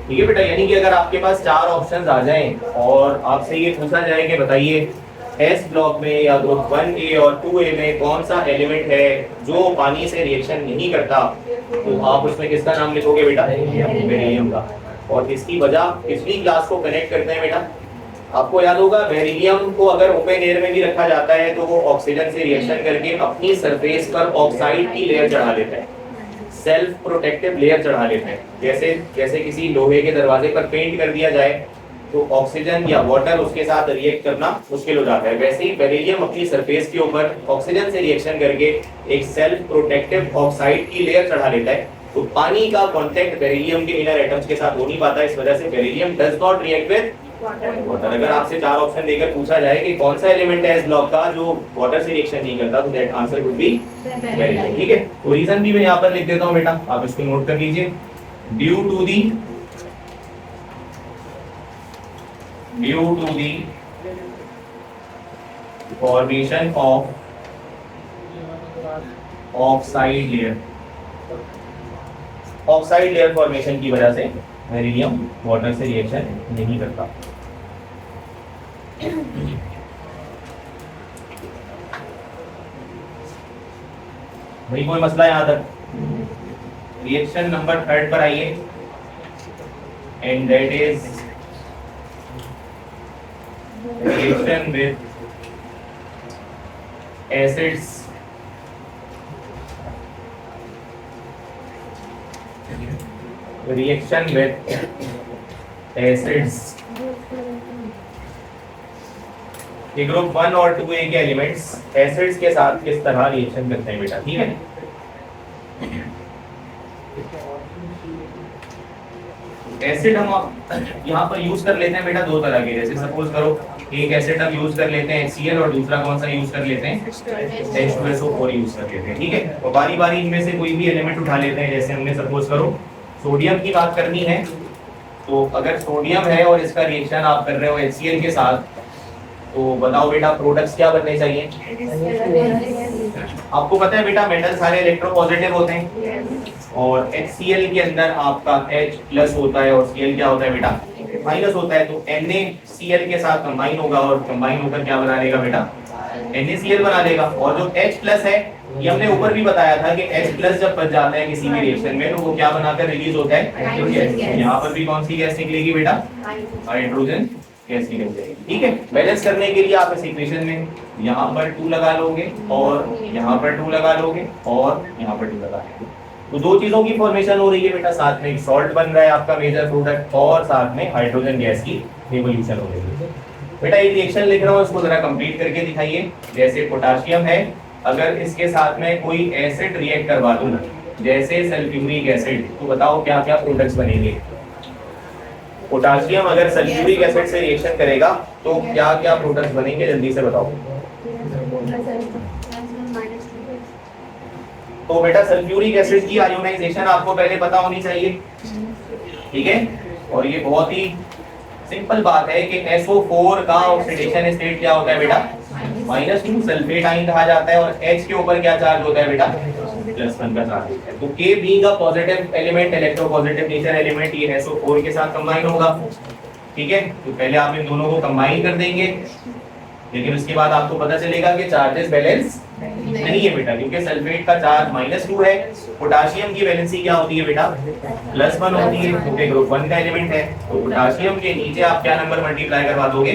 S1: ठीक है बेटा, यानी कि अगर आपके पास चार ऑप्शंस आ जाएं और आपसे ये पूछा जाए कि बताइए एस ब्लॉक में या ग्रुप 1A और 2A में कौन सा एलिमेंट है जो पानी से रिएक्शन नहीं करता, तो आप उसमें किसका नाम लिखोगे बेटा? बेरिलियम का। और इसकी वजह पिछली क्लास को कनेक्ट करते हैं बेटा। आपको याद होगा बेरिलियम को अगर ओपन एयर में भी रखा जाता है तो वो ऑक्सीजन से रिएक्शन करके अपनी सरफेस पर ऑक्साइड की लेयर चढ़ा लेता है, सेल्फ प्रोटेक्टिव लेयर चढ़ा लेते हैं। जैसे किसी लोहे के दरवाजे पर पेंट कर दिया जाए तो ऑक्सीजन या वाटर उसके साथ रिएक्ट करना मुश्किल हो जाता है, वैसे ही बेरिलियम अपनी सरफेस के ऊपर ऑक्सीजन से रिएक्शन करके एक सेल्फ प्रोटेक्टिव ऑक्साइड की लेयर चढ़ा लेता है। तो पानी का कांटेक्ट बेरिलियम के इनर एटम्स के साथ हो नहीं पाता, इस वजह से beryllium does not react with water. अगर आपसे चार ऑप्शन देकर पूछा जाए कि कौन सा एलिमेंट है इस ब्लॉक का जो वाटर से रिएक्शन नहीं करता, तो that answer would be beryllium. ठीक है, तो रीजन भी मैं यहाँ पर लिख देता हूँ बेटा, आप इसको नोट कर लीजिए। Due to the formation of oxide layer, oxide layer formation की वजह से बेरिलियम वाटर से रिएक्शन नहीं करता। भाई कोई मसला यहाँ तक? रिएक्शन नंबर 3 पर आइए, and that is reaction with acids ये ग्रुप 1 और 2A के एलिमेंट्स एसिड्स के साथ किस तरह रिएक्शन करते हैं बेटा? ठीक है, एसिड हम यहाँ पर यूज कर लेते हैं बेटा दो तरह के। जैसे सपोज करो एक एसिड हम यूज कर लेते हैं HCl और दूसरा कौन सा यूज कर लेते हैं? H2SO4 यूज कर लेते हैं। ठीक है, तो बारी बारी इनमें से कोई भी एलिमेंट उठा लेते हैं। जैसे हमने सपोज करो सोडियम की बात करनी है, तो अगर सोडियम है और इसका रिएक्शन आप कर रहे हो HCl के साथ, तो बताओ बेटा प्रोडक्ट्स क्या बनने चाहिए? आपको पता है बेटा मेटल सारे इलेक्ट्रोपॉजिटिव होते हैं और HCl के अंदर आपका H+ होता है और Cl क्या होता है बेटा? माइनस होता है। तो NaCl के साथ कंबाइन होगा और कंबाइन होकर क्या बना लेगा बेटा? NaCl बना लेगा। और जो H+ है, ये हमने ऊपर भी बताया था कि H+ जब बच जाता है किसी भी रिएक्शन में तो वो क्या बनाकर रिलीज होता है? यहाँ पर भी कौन सी गैस निकलेगी बेटा? हाइड्रोजन गैस निकल जाएगी। ठीक है, बैलेंस करने के लिए आप इस इक्वेशन में यहाँ पर 2 लगा लोगे और यहाँ पर 2 लगा लोगे और यहाँ पर 2 लगा लोगे, तो दो चीजों की फॉर्मेशन हो रही है बेटा। साथ में एक सॉल्ट बन रहा है आपका मेजर प्रोडक्ट और साथ में हाइड्रोजन गैस की रिवोल्यूशन हो रही है बेटा। एक रिएक्शन लिख रहा हूँ, इसको जरा कंप्लीट करके दिखाइए। जैसे पोटाशियम है, अगर इसके साथ में कोई एसिड रिएक्ट करवा दूं जैसे सल्फ्यूरिक एसिड, तो बताओ क्या क्या प्रोडक्ट्स बनेंगे? पोटाशियम अगर सल्फ्यूरिक एसिड से रिएक्शन करेगा तो क्या क्या प्रोडक्ट्स बनेंगे, जल्दी से बताओ। तो बेटा सल्फ्यूरिक एसिड की आयोनाइजेशन आपको पहले पता होनी चाहिए। ठीक है, और ये बहुत ही सिंपल बात है कि SO4 का ऑक्सीडेशन स्टेट क्या होता है बेटा? -2 सल्फेट आयन कहा जाता है और H के ऊपर क्या चार्ज होता है बेटा? +1 का चार्ज होता है। तो K being a positive element, electropositive nature element, ये SO4 के साथ कंबाइन होगा। ठीक है, तो पहले आप इन दोनों को कंबाइन कर देंगे, लेकिन उसके बाद आपको पता चलेगा कि चार्जेस बैलेंस नहीं है बेटा, क्योंकि सल्फेट का चार्ज -2 है। पोटाशियम की वैलेंसी क्या होती है बेटा? +1 होती है, क्योंकि ग्रुप 1 का एलिमेंट है। तो पोटाशियम के नीचे आप क्या नंबर मल्टीप्लाई करवा दोगे?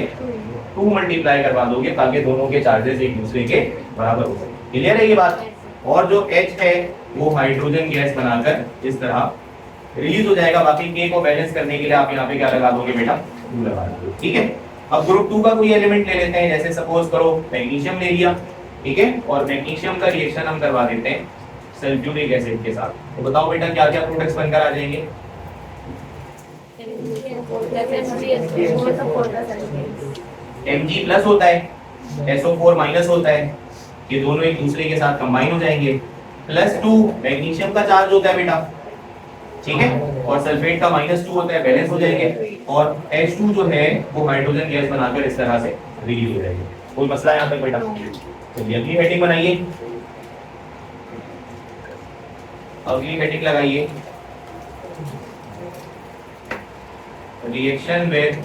S1: 2 मल्टीप्लाई करवा दोगे, ताकि दोनों के चार्जेस एक दूसरे के बराबर हो सके। क्लियर है ये बात? और जो H है वो हाइड्रोजन गैस बनाकर इस तरह रिलीज हो जाएगा। बाकी K को बैलेंस करने के लिए आप यहाँ पे क्या लगा दोगे बेटा? 2 लगा दोगे। ठीक है, अब ग्रुप 2 का कोई एलिमेंट ले लेते हैं। जैसे सपोज करो मैग्नीशियम ले लिया, ठीक है, और मैग्नीशियम का रिएक्शन हम करवा देते हैं सल्फ्यूरिक एसिड के साथ। तो बताओ बेटा क्या क्या प्रोडक्ट्स बनकर आ जाएंगे? Mg प्लस होता है, SO4 माइनस होता है, ये दोनों एक दूसरे के साथ कंबाइन हो जाएंगे। +2 मैग्नीशियम का चार्ज होता है बेटा, ठीक है, और सल्फेट का -2 होता है, बैलेंस हो जाएंगे। और H2 जो है वो हाइड्रोजन गैस बनाकर इस तरह से रिलीज हो जाएगी। कोई मसला यहाँ तक बेटा? चलिए अगली हेडिंग बनाइए, अगली हेडिंग लगाइए, रिएक्शन विद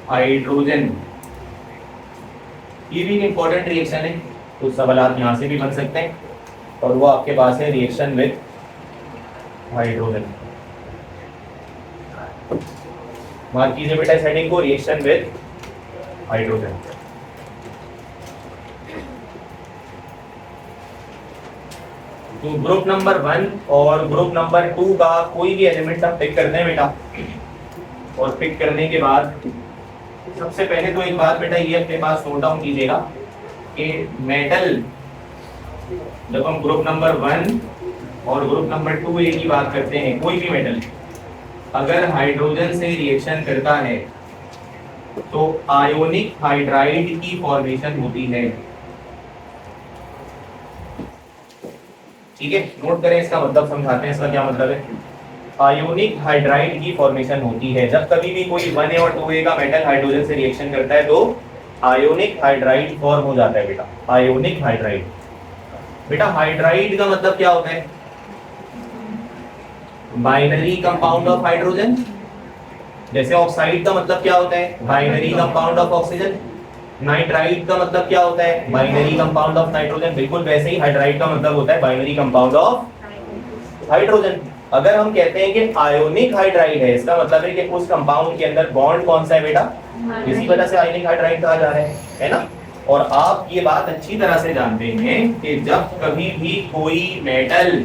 S1: हाइड्रोजन। ये भी एक इंपॉर्टेंट रिएक्शन है, कुछ सवाल यहाँ से भी बन सकते हैं, और वो आपके पास है रिएक्शन विद हाइड्रोजन। मार्क कीजिए बेटा इस हेडिंग को, रिएक्शन विद हाइड्रोजन। तो ग्रुप नंबर 1 और ग्रुप नंबर 2 का कोई भी एलिमेंट आप पिक करते हैं बेटा, और पिक करने के बाद सबसे पहले तो एक बात बेटा ये अपने पास नोट डाउन कीजिएगा कि मेटल, जब हम ग्रुप नंबर 1 और ग्रुप नंबर 2 ए की बात करते हैं, कोई भी मेटल अगर हाइड्रोजन से रिएक्शन करता है तो आयोनिक हाइड्राइड की फॉर्मेशन होती है। ठीक है, नोट करें, इसका मतलब समझाते हैं, इसका क्या मतलब है। आयोनिक हाइड्राइड की फॉर्मेशन होती है जब कभी भी कोई 1A और 2A का मेटल हाइड्रोजन से रिएक्शन करता है तो आयोनिक हाइड्राइड फॉर्म हो जाता है बेटा, आयोनिक हाइड्राइड। बेटा हाइड्राइड का मतलब क्या होता है? Binary compound of hydrogen. जैसे ऑक्साइड का मतलब क्या होता है? Binary compound of oxygen. Nitride का मतलब क्या होता है? Binary compound of nitrogen. बिल्कुल वैसे ही हाइड्राइड का मतलब होता है बाइनरी कंपाउंड ऑफ हाइड्रोजन। अगर हम कहते हैं कि आयोनिक हाइड्राइड है, इसका मतलब है कि उस कंपाउंड के अंदर बॉन्ड कौन सा है बेटा? इसी वजह से आयोनिक हाइड्राइड कहा जा रहा है ना। और आप ये बात अच्छी तरह से जानते हैं कि जब कभी भी कोई मेटल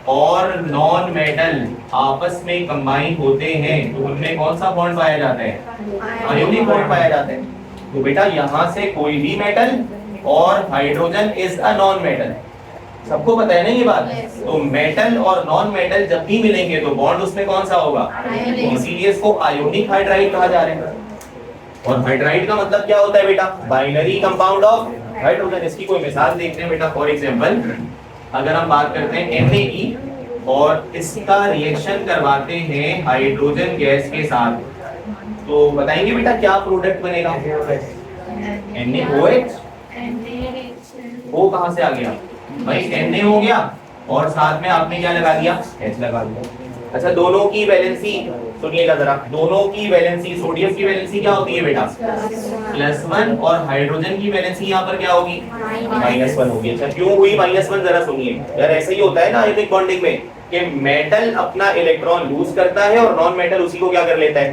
S1: और नॉन मेटल आपस में कंबाइन होते हैं तो उनमें कौन सा बॉन्ड पाया जाता है? आयोनिक बॉन्ड पाया जाता है। तो बेटा यहाँ से कोई भी मेटल और hydrogen is a non metal, सबको पता है ना ये बात। तो मेटल और नॉन मेटल जब भी मिलेंगे तो बॉन्ड उसमें कौन सा होगा? इसीलिए इसको आयोनिक हाइड्राइड कहा जा रहा है। और हाइड्राइड का मतलब क्या होता है बेटा? Binary compound of hydrogen. इसकी कोई मिसाल देखते हैं बेटा। फॉर एग्जांपल अगर हम बात करते हैं Na की और इसका रिएक्शन करवाते हैं हाइड्रोजन गैस के साथ, तो बताएंगे बेटा क्या प्रोडक्ट बनेगा? NaOH। O कहां से आ गया भाई? Na हो गया और साथ में आपने क्या लगा दिया? H लगा दिया। अच्छा, दोनों की वैलेंसी सुनिएगा जरा, दोनों की वैलेंसी, सोडियम की वैलेंसी क्या होती है बेटा? +1, और हाइड्रोजन की वैलेंसी यहाँ पर क्या होगी? -1 होगी। अच्छा, क्यों हुई -1 जरा सुनिए यार। ऐसे ही होता है ना आयोनिक बॉन्डिंग में कि मेटल अपना इलेक्ट्रॉन लूज करता है और नॉन मेटल उसी को क्या कर लेता है।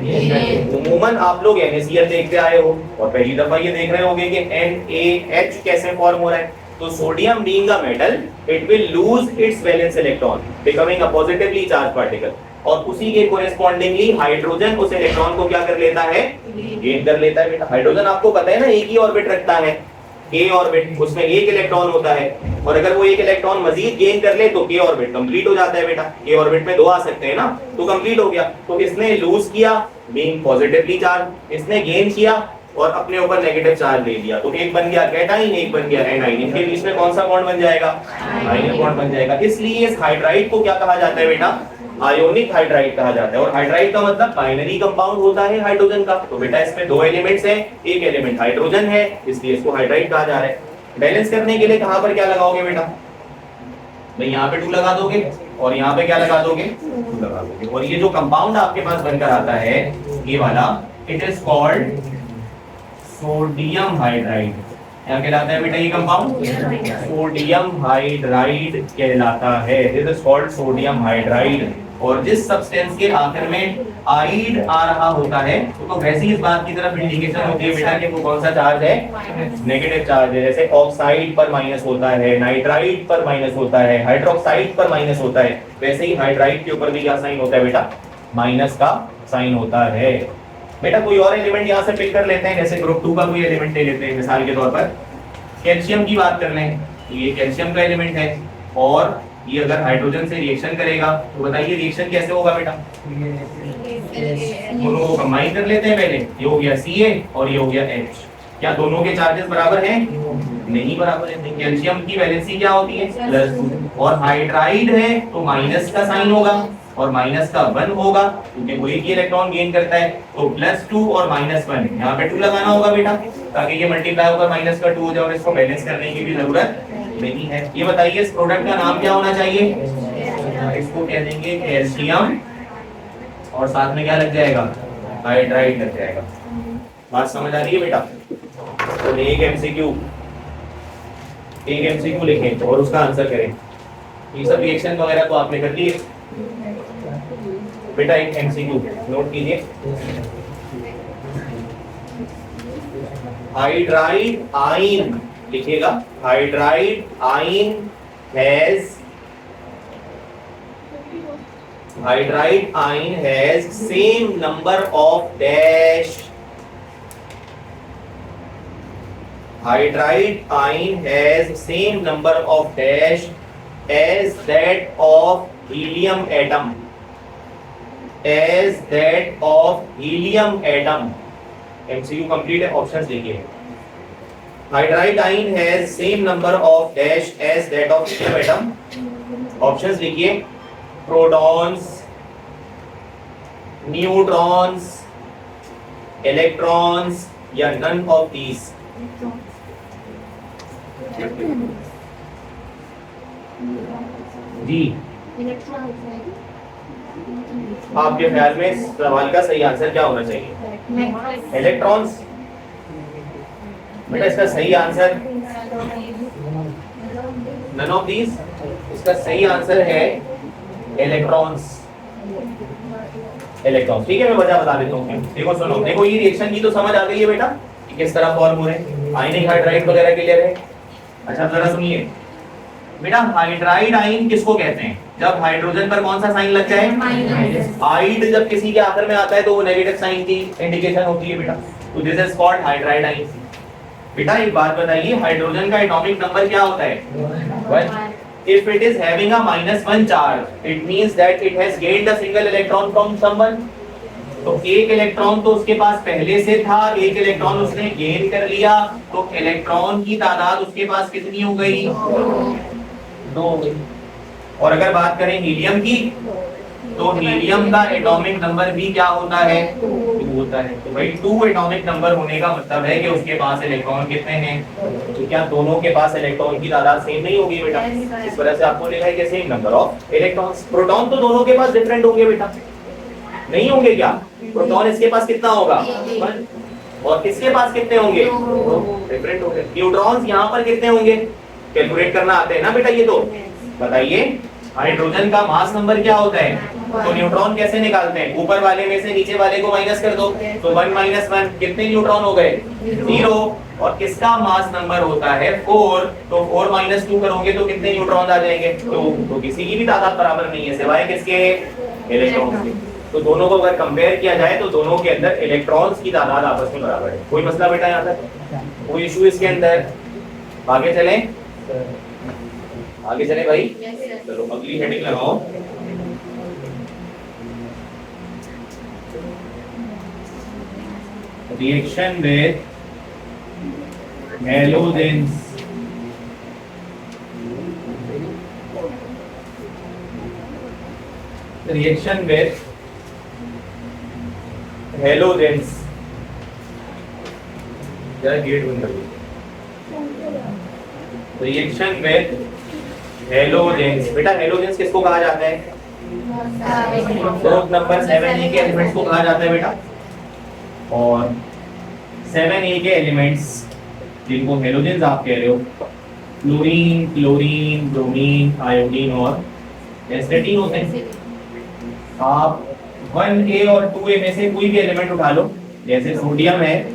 S1: उमूमन आप लोग NaCl देखते आए हो और पहली दफा ये देख रहे होगे कि NaH कैसे फॉर्म हो रहा है। तो sodium being a metal, it will lose its valence electron becoming a positively charge particle, और उसी के कोरेस्पोंडिंगली हाइड्रोजन उस इलेक्ट्रॉन को क्या कर लेता है? गेन कर लेता है बेटा। हाइड्रोजन आपको पता है ना एक ही ऑर्बिट रखता है, k ऑर्बिट, उसमें एक इलेक्ट्रॉन होता है, और अगर वो एक इलेक्ट्रॉन मजीद गेन कर ले तो k ऑर्बिट कंप्लीट हो जाता है बेटा। k ऑर्बिट में 2 आ सकते हैं ना, तो कंप्लीट हो गया। तो इसने लूज किया बीइंग पॉजिटिवली चार्ज, इसने गेन किया और अपने ऊपर नेगेटिव चार्ज ले लिया, तो एक बन गया कैटाइन, एक बन गया एनाइन। इनके बीच में कौन सा बॉन्ड बन जाएगा? आयनिक बॉन्ड बन जाएगा। इसलिए इस हाइड्राइड को क्या कहा जाता है बेटा? आयोनिक हाइड्राइड कहा जाता है। और हाइड्राइड का मतलब बाइनरी कंपाउंड होता है हाइड्रोजन का। तो बेटा इसमें 2 एलिमेंट्स हैं, एक एलिमेंट हाइड्रोजन है, इसलिए इसको हाइड्राइड कहा जा रहा है। बैलेंस करने के लिए कहां पर क्या लगाओगे बेटा? भाई यहाँ पे 2 लगा दोगे और यहाँ पे क्या लगा दोगे? 2 लगा दोगे। और ये जो कंपाउंड आपके पास बनकर आता है ये वाला, it is called sodium hydride. क्या कहलाता है बेटा ये कंपाउंड? सोडियम हाइड्राइड कहलाता है। This is called sodium hydride. और जिस सब्सटेंस के आखिर में आइड आ रहा होता है तो वैसे ही इस बात की तरफ इंडिकेशन होती है बेटा कि वो कौन सा चार्ज है? नेगेटिव चार्ज है। जैसे ऑक्साइड पर माइनस होता है, नाइट्राइड पर माइनस होता है, हाइड्रोक्साइड पर माइनस होता है, वैसे ही हाइड्राइड के ऊपर भी क्या साइन होता है बेटा? माइनस का साइन होता है। बेटा कोई और एलिमेंट यहाँ से पिक कर लेते हैं, जैसे ग्रुप 2 का कोई एलिमेंट ले लेते हैं मिसाल के तौर पर। कैल्शियम की बात कर लें तो ये कैल्शियम का एलिमेंट है, और ये अगर हाइड्रोजन से रिएक्शन करेगा तो बताइए रिएक्शन कैसे होगा बेटा? दोनों को कंबाइन कर लेते हैं पहले, ये हो गया Ca और ये हो गया H। क्या दोनों के चार्जेस बराबर हैं? नहीं बराबर है। कैल्शियम की वैलेंसी क्या होती है? +2, और हाइड्राइड है तो माइनस का साइन होगा और माइनस का 1 होगा क्योंकि वो एक ही इलेक्ट्रॉन गेन करता है, तो +2 और -1 यहाँ पे 2 लगाना होगा बेटा, ताकि ये मल्टीप्लाई होकर माइनस का 2 हो जाए और इसको बैलेंस करने की भी जरूरत नहीं है। ये बताइए इस प्रोडक्ट का नाम क्या होना चाहिए? इसको कह देंगे कैल्शियम, और साथ में क्या लग जाएगा? हाइड्राइड लग जाएगा। बात समझ आ रही है बेटा? तो एक एमसीक्यू लिखें और उसका आंसर करें। ये सब रिएक्शन वगैरह तो आपने कर लिए बेटा। एक एमसीक्यू नोट कीजिए, हाइड्राइड आयन लिखिएगा, hydride ion has same number of dash, hydride ion has same number of dash as that of helium atom, as that of helium atom। MCQ complete है, ऑप्शंस देखिए। Hydride ion has same number of dash as that of helium atom। Options लिखिए, protons, neutrons, electrons या none of these. जी आपके ख्याल में सवाल का सही आंसर क्या होना चाहिए? इलेक्ट्रॉन्स। बेटा इसका सही आंसर नन ऑफ दीज, इसका सही आंसर है इलेक्ट्रॉन्स। इलेक्ट्रॉन्स, ठीक है, मैं वजह बता देता हूँ। देखो सुनो, देखो ये रिएक्शन की तो समझ आ गई है बेटा कि किस तरह फॉर्म हो रहे हैं, आयनिक हाइड्राइड वगैरह क्लियर है। अच्छा जरा सुनिए बेटा, हाइड्राइड आयन किसको कहते हैं? जब हाइड्रोजन पर कौन सा साइन लग जाए? आइड जब किसी के आखिर में आता है तो वो नेगेटिव साइन की इंडिकेशन होती है बेटा, तो this is called hydride ion. बेटा एक बात बताइए, हाइड्रोजन का एटॉमिक नंबर क्या होता है? 1। If it is having a -1 charge, it means that it has gained a single electron from someone। तो एक इलेक्ट्रॉन तो उसके पास पहले से था, एक इलेक्ट्रॉन उसने गेन कर लिया, तो इलेक्ट्रॉन की तादाद उसके पास कितनी हो गई? 2। और अगर बात करें हीलियम की, तो हीलियम का एटॉमिक नंबर भी क्या होता है? 2 होता है। तो भाई 2 एटॉमिक नंबर होने का मतलब है कि उसके पास इलेक्ट्रॉन कितने हैं? तो क्या दोनों के पास इलेक्ट्रॉन की तादाद सेम नहीं होगी बेटा? इस वजह से आपको लिखा है कि same number of electrons. Proton तो दोनों के पास डिफरेंट होंगे बेटा, नहीं होंगे क्या? प्रोटॉन इसके पास कितना होगा? 1, और किसके पास कितने होंगे? 2। डिफरेंट होंगे। न्यूट्रॉन्स यहाँ पर कितने होंगे? कैलकुलेट करना आते हैं ना बेटा ये तो? बताइए हाइड्रोजन का मास नंबर क्या होता है? तो न्यूट्रॉन कैसे निकालते हैं? ऊपर वाले में से नीचे वाले को माइनस कर दो, तो 1 - 1 कितने न्यूट्रॉन हो गए? 0। और किसका मास नंबर होता है? 4। तो 4 - 2 करोगे तो कितने न्यूट्रॉन आ जाएंगे? 2। तो किसी की भी तादाद बराबर नहीं है सिवाय किसके? इलेक्ट्रॉन्स के। तो दोनों को अगर कंपेयर किया जाए तो दोनों के अंदर इलेक्ट्रॉन्स की तादाद आपस में बराबर है। कोई मसला बेटा यहाँ तक? कोई इशू इसके अंदर? आगे चलें, आगे चलें भाई। चलो अगली हेडिंग लगाओ। Reaction with halogens. Reaction with halogens. जरा गेट बंद कर दो। Reaction with halogens. बेटा हैलोजेंस किसको कहा जाता है? ग्रुप नंबर 7A के एलिमेंट्स को कहा जाता है बेटा। और 7A के एलिमेंट्स जिनको हैलोजेंस आप कह रहे हो, फ्लोरीन, क्लोरीन, ब्रोमीन, आयोडीन और एस्टेटीन होते हैं। आप 1A और 2A में से कोई भी एलिमेंट उठा लो, जैसे सोडियम है,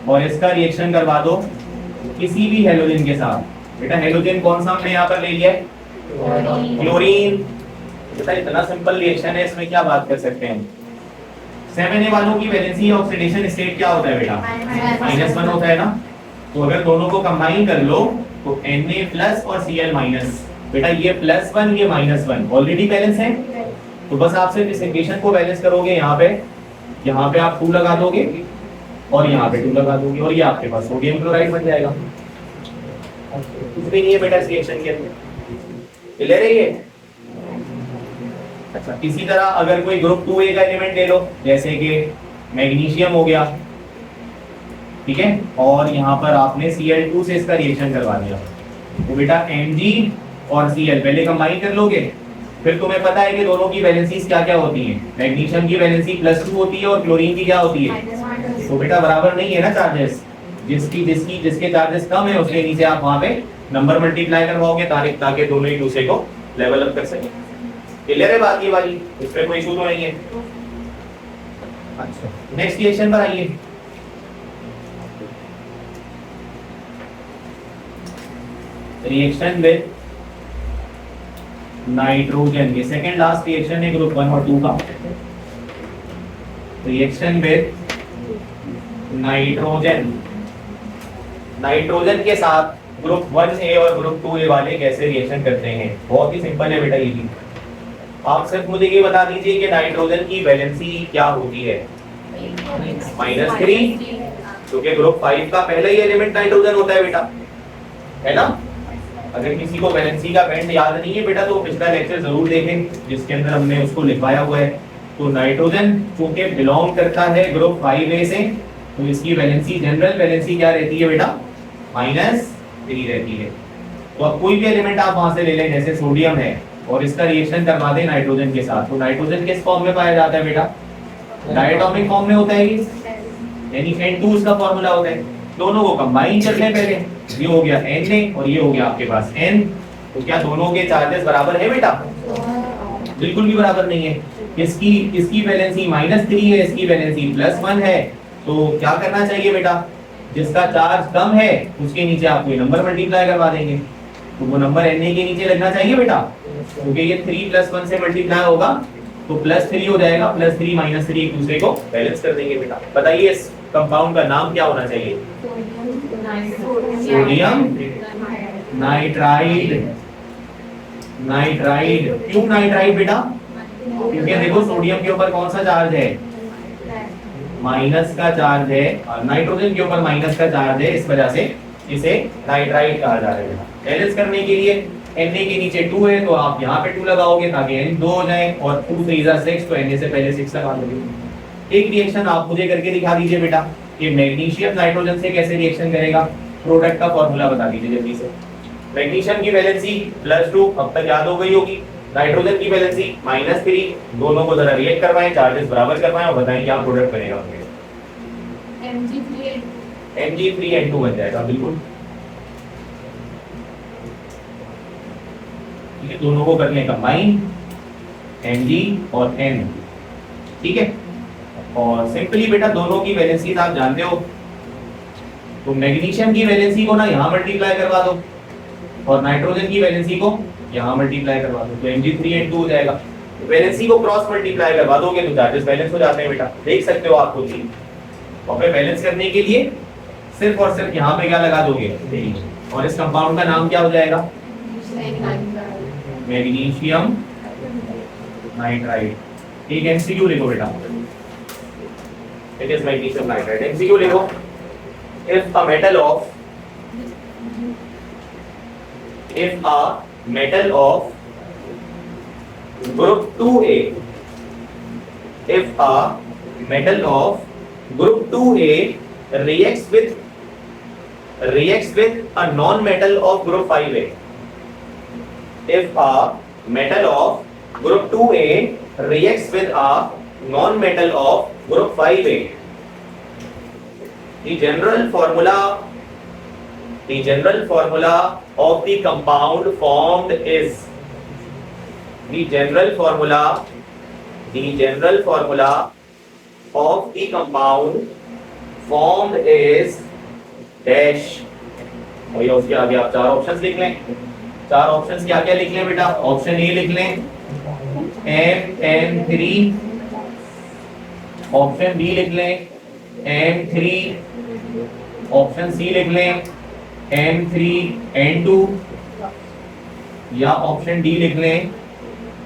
S1: और इसका रिएक्शन करवा दो किसी भी हैलोजन के साथ। बेटा हैलोजन कौन सा हमने यहाँ पर ले लिया है? क्लोरीन। बेटा इतना सिंपल रिएक्शन है, इसमें क्या बात कर सकते हैं? 7A वालों की वैलेंसी ऑक्सीडेशन स्टेट क्या होता है बेटा? -1 होता है ना। तो अगर दोनों को कंबाइन कर लो तो Na प्लस और Cl माइनस, बेटा ये +1 ये -1 ऑलरेडी बैलेंस है, तो बस आप सिर्फ इस इक्वेशन को बैलेंस करोगे। यहाँ पे आप 2 लगा दोगे और यहाँ पे 2 लगा दोगे और ये आपके पास सोडियम क्लोराइड बन जाएगा। कुछ भी नहीं है बेटा इस रिएक्शन के अंदर, क्लियर है ये? अच्छा, इसी तरह अगर कोई ग्रुप 2A का एलिमेंट ले लो, जैसे कि मैग्नीशियम हो गया, ठीक है, और यहाँ पर आपने Cl2 से इसका रिएक्शन करवा दिया, तो बेटा Mg और Cl पहले कंबाइन कर लोगे, फिर तुम्हें पता है कि दोनों की वैलेंसीज क्या क्या होती हैं। मैग्नीशियम की वैलेंसी +2 होती है और क्लोरीन की क्या होती है, तो बेटा बराबर नहीं है ना चार्जेस, जिसके चार्जेस कम है उसके नीचे आप वहां पे नंबर मल्टीप्लाई करवाओगे ताकि दोनों एक दूसरे को लेवल अप कर सके। क्लियर है बात ये वाली, इस पे कोई इशू तो नहीं है। अच्छा, नेक्स्ट रिएक्शन पर आइए। रिएक्शन विद नाइट्रोजन, ये सेकंड लास्ट रिएक्शन है ग्रुप 1 और 2 का। रिएक्शन विद नाइट्रोजन, नाइट्रोजन के साथ ग्रुप 1A और ग्रुप 2A वाले कैसे रिएक्शन करते हैं? बहुत ही सिंपल है बेटा ये भी। आप सिर्फ मुझे ये बता दीजिए कि नाइट्रोजन की वैलेंसी क्या होती है? -3, क्योंकि ग्रुप 5 का पहला ही एलिमेंट नाइट्रोजन होता है बेटा, है ना? अगर किसी को वैलेंसी का बैंड याद नहीं है बेटा तो पिछला लेक्चर जरूर देखें जिसके अंदर हमने उसको लिखवाया हुआ है। तो नाइट्रोजन चूंकि बिलोंग करता है ग्रुप 5A से, तो इसकी वैलेंसी, जनरल वैलेंसी क्या रहती है बेटा? -3 रहती है। तो अब कोई भी एलिमेंट आप वहां से ले लें, जैसे सोडियम है, और इसका रिएक्शन करवा दें नाइट्रोजन के साथ, तो नाइट्रोजन किस फॉर्म में पाया जाता है बेटा? डायटोमिक फॉर्म में होता है ये, यानी N2 उसका फॉर्मूला होता है। दोनों को कंबाइन कर लें पहले, ये हो गया Na और ये हो गया आपके पास N, तो क्या दोनों के चार्जेस बराबर है बेटा? बिल्कुल भी बराबर नहीं है। इसकी वैलेंसी -3 है, इसकी वैलेंसी +1 है, तो क्या करना चाहिए बेटा? जिसका चार्ज कम है उसके नीचे आप कोई नंबर मल्टीप्लाई करवा देंगे, तो वो नंबर Na के नीचे लगना चाहिए बेटा, क्योंकि ये 3 + 1 से मल्टीप्लाई होगा तो +3 हो जाएगा, +3 -3 एक दूसरे को बैलेंस कर देंगे बेटा। बताइए इस कंपाउंड का नाम क्या होना चाहिए? Sodium nitride. नाइट्राइड, क्यों नाइट्राइड बेटा? क्योंकि देखो सोडियम के ऊपर कौन सा चार्ज है? माइनस का चार्ज है, और नाइट्रोजन के ऊपर माइनस का चार्ज है, इस वजह से इसे नाइट्राइड कहा जा रहा है बेटा। बैलेंस करने के लिए Na के नीचे 2 है तो आप यहाँ पे 2 लगाओगे ताकि N 2 हो जाए, और 2 3 6, तो Na से पहले 6 लगा दोगे। एक रिएक्शन आप मुझे करके दिखा दीजिए बेटा कि मैग्नीशियम नाइट्रोजन से कैसे रिएक्शन करेगा। प्रोडक्ट का फॉर्मूला बता दीजिए जल्दी से। मैग्नीशियम की वैलेंसी +2 अब तक याद हो गई होगी, नाइट्रोजन की वैलेंसी -3, दोनों को जरा रिएक्ट करवाएं, चार्जेस बराबर करवाएं और बताएं क्या प्रोडक्ट बनेगा। Mg3N2 बन जाएगा, बिल्कुल ठीक है। दोनों को कर लें कंबाइन, Mg और N, ठीक है। और सिंपली बेटा दोनों की वैलेंसी आप जानते हो, तो मैग्नीशियम की वैलेंसी को ना यहाँ मल्टीप्लाई करवा दो और नाइट्रोजन की वैलेंसी को यहाँ मल्टीप्लाई करवा दो, तो Mg3N2 हो जाएगा। तो वैलेंसी को क्रॉस मल्टीप्लाई करवा दोगे तो चार्जेस बैलेंस हो जाते हैं बेटा, देख सकते हो आप खुद ही। और फिर बैलेंस करने के लिए सिर्फ और सिर्फ यहाँ पे क्या लगा दोगे, और इस कंपाउंड का नाम क्या हो जाएगा? Magnesium nitride. एक एमसीक्यू लिखो बेटा, it is magnesium nitride. MCQ लिखो, if a metal of group 2A, if a metal of group 2A reacts with a non-metal of group 5A, if a metal of group 2A reacts with a non-metal of group 5A, the general formula of the compound formed is, the general formula of the compound formed is dash। और ये उसके आगे आप चार options लिख लें। चार options क्या क्या लिख लें बेटा? ऑप्शन ए लिख लें M3, ऑप्शन बी लिख लें M3, ऑप्शन सी लिख लें M3N2 या ऑप्शन डी लिख लें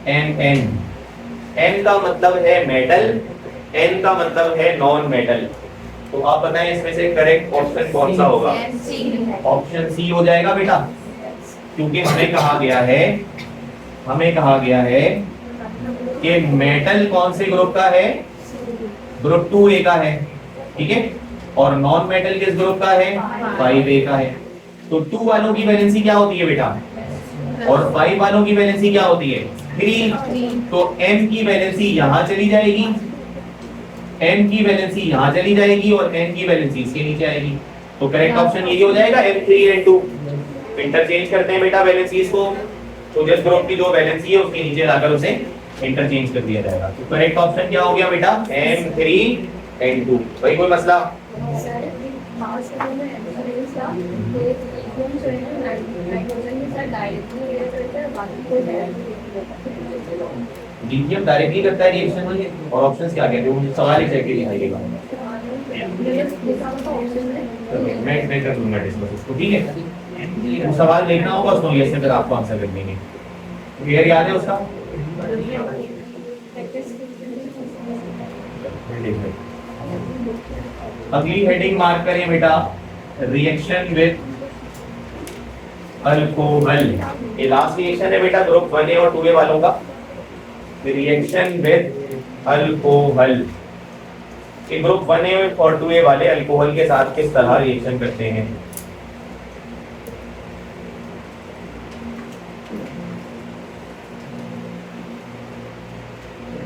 S1: Mn। N का मतलब है मेटल, N का मतलब है नॉन मेटल। तो आप बताएं इसमें से करेक्ट ऑप्शन कौन सा होगा? ऑप्शन सी हो जाएगा बेटा, क्योंकि हमें कहा गया है कि मेटल कौन से ग्रुप का है? ग्रुप 2A का है, ठीक है, और नॉन मेटल किस ग्रुप का है? 5A का है। तो 2 वालों की वैलेंसी क्या होती है बेटा, और 5 वालों की वैलेंसी क्या होती है? 3। तो M की वैलेंसी यहां चली जाएगी, M की वैलेंसी यहां चली जाएगी और N की वैलेंसी इसके नीचे आएगी। तो करेक्ट ऑप्शन यही हो जाएगा M3N2। इंटरचेंज करते हैं बेटा वैलेंसीज को, तो जिस ग्रुप की जो वैलेंसी है उसके नीचे लाकर उसे इंटरचेंज कर दिया जाएगा। तो करेक्ट ऑप्शन क्या हो गया बेटा? M3N2। भाई कोई मसला? लिथियम डायरेक्टली करता है रिएक्शन में, और ऑप्शंस क्या कहते हैं मुझे सवाल एग्जैक्टली दिखाइएगा। मैं कर दूंगा डिस्कस इसको, ठीक है। सवाल देखना होगा उसको, ये से फिर आपको आंसर कर देंगे। क्लियर याद है उसका? अगली हेडिंग मार्क करें बेटा, रिएक्शन विद अल्कोहल। ये लास्ट रिएक्शन है बेटा ग्रुप 1A और 2A वालों का। Reaction with alcohol, group 1A और 2A वाले अल्कोहल के साथ किस तरह रिएक्शन करते हैं?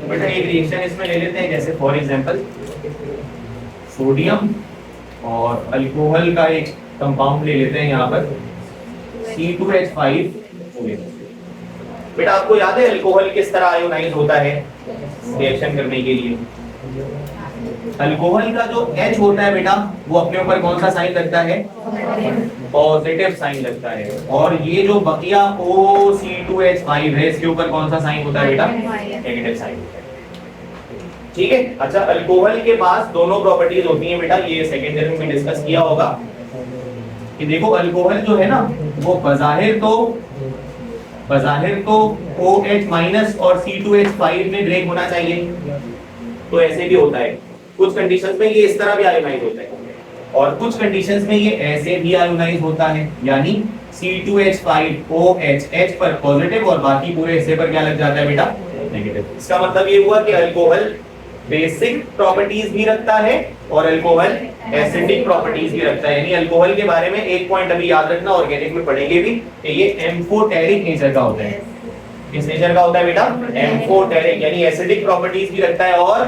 S1: बेटा एक रिएक्शन इसमें ले लेते हैं, जैसे फॉर एग्जांपल सोडियम और अल्कोहल का एक कंपाउंड ले लेते हैं यहाँ पर C2H5। बेटा आपको याद है अल्कोहल किस तरह आयोनाइज होता है रिएक्शन करने के लिए? अल्कोहल का जो H होता है बेटा वो अपने ऊपर कौन सा साइन लगता है? पॉजिटिव साइन लगता है। और ये जो बकिया OC2H5 है इसके ऊपर कौन सा साइन होता है बेटा? नेगेटिव साइन होता है, ठीक है। अच्छा, अल्कोहल के पास दोनों प्रॉपर्टीज होती हैं बेटा, ये सेकेंड ईयर में डिस्कस किया होगा कि देखो अल्कोहल जो है ना वो बज़ाहिर तो OH- और C2H5 में ब्रेक होना चाहिए, तो ऐसे भी होता है। कुछ कंडीशंस में ये इस तरह भी आयोनाइज होता है और कुछ कंडीशंस में ये ऐसे भी आयोनाइज होता है, यानी C2H5 OH पर पॉजिटिव और बाकी पूरे हिस्से पर क्या लग जाता है बेटा? नेगेटिव। इसका मतलब ये हुआ कि अल्कोहल बेसिक प्रॉपर्टीज भी रखता है और अल्कोहल एसिडिक प्रॉपर्टीज भी रखता है। यानी अल्कोहल के बारे में एक पॉइंट अभी याद रखना, ऑर्गेनिक में पढ़ेंगे भी, कि ये एम्फोटेरिक नेचर का होता है। किस नेचर का होता है बेटा? एम्फोटेरिक, यानी एसिडिक प्रॉपर्टीज भी रखता है और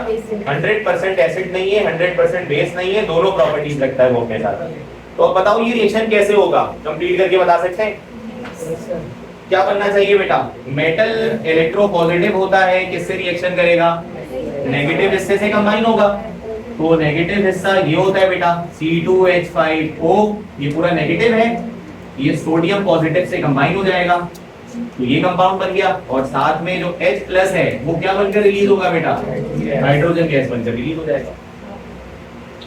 S1: 100% एसिड नहीं है, 100% बेस नहीं है, दोनों प्रॉपर्टीज रखता है वो अपने साथ। तो अब बताओ ये रिएक्शन कैसे होगा, कंप्लीट करके बता सकते हैं? क्या बनना चाहिए बेटा? मेटल इलेक्ट्रोपॉजिटिव होता है, किससे रिएक्शन करेगा? नेगेटिव हिस्से से कंबाइन होगा। तो नेगेटिव हिस्सा ये होता है बेटा C2H5O, ये पूरा नेगेटिव है, ये सोडियम पॉजिटिव से कंबाइन हो जाएगा, तो ये कंपाउंड बन गया। और साथ में जो H+ है वो क्या बनकर रिलीज होगा बेटा? हाइड्रोजन गैस बनकर रिलीज हो जाएगा।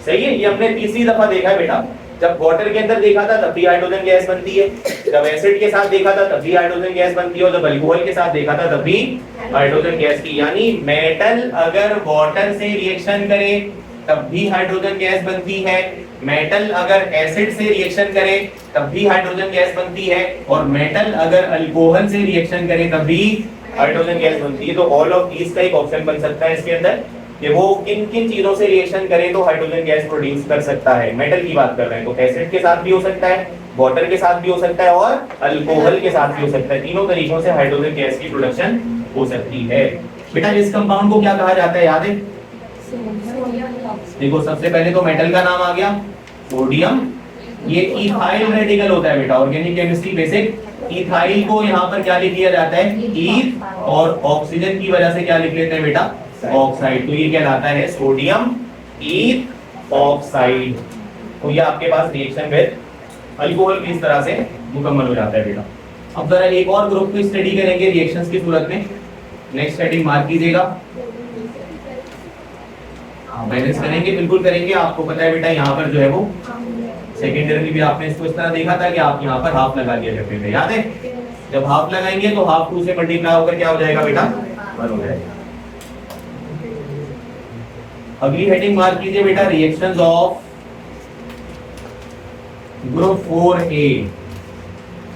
S1: सही है, ये हमने तीसरी दफा देखा है बेटा। जब वाटर के अंदर देखा था तब भी हाइड्रोजन गैस बनती है, जब एसिड के साथ देखा था तब भी हाइड्रोजन गैस बनती है, और जब अल्कोहल के साथ देखा था तब भी हाइड्रोजन गैस की। यानी मेटल अगर वाटर से रिएक्शन करे तब भी हाइड्रोजन गैस बनती है, मेटल अगर एसिड से रिएक्शन करे तब भी हाइड्रोजन गैस बनती है, और मेटल अगर अल्कोहल से रिएक्शन करे तब भी हाइड्रोजन गैस बनती है। तो ऑल ऑफ दीस का एक ऑप्शन बन सकता है इसके अंदर कि वो किन किन चीजों से रिएक्शन करे तो हाइड्रोजन गैस प्रोड्यूस कर सकता है। मेटल की बात कर रहे हैं तो एसिड के साथ भी हो सकता है, वाटर के साथ भी हो सकता है और अल्कोहल के साथ भी हो सकता है। तीनों तरीकों से हाइड्रोजन गैस की प्रोडक्शन हो सकती है। बेटा इस कंपाउंड को क्या कहा जाता है याद है? देखो सबसे पहले तो मेटल का नाम आ गया सोडियम, ये इथाइल रेडिकल होता है बेटा, ऑर्गेनिक केमिस्ट्री बेसिक। इथाइल को यहाँ पर क्या लिख दिया जाता है? ईथ, और ऑक्सीजन की वजह से क्या लिख लेते हैं बेटा? ऑक्साइड। तो ये कहलाता है सोडियम ईथ ऑक्साइड। तो ये आपके पास रिएक्शन विद अल्कोहल की इस तरह से मुकम्मल हो जाता है बेटा। अब जरा एक और ग्रुप की स्टडी करेंगे रिएक्शंस की सूरत में। नेक्स्ट हेडिंग मार्क कीजिएगा। बैलेंस करेंगे, बिल्कुल करेंगे। आपको पता है बेटा यहाँ पर जो है वो सेकेंडरी भी आपने इसको इस तरह देखा था कि आप यहाँ पर हाफ लगा दिया करते थे, याद है? जब हाफ लगाएंगे तो हाफ 2 से मल्टीप्लाई होकर क्या हो जाएगा बेटा? 1 हो जाएगा। अगली हेडिंग मार्क कीजिए बेटा, रिएक्शंस ऑफ ग्रुप 4A।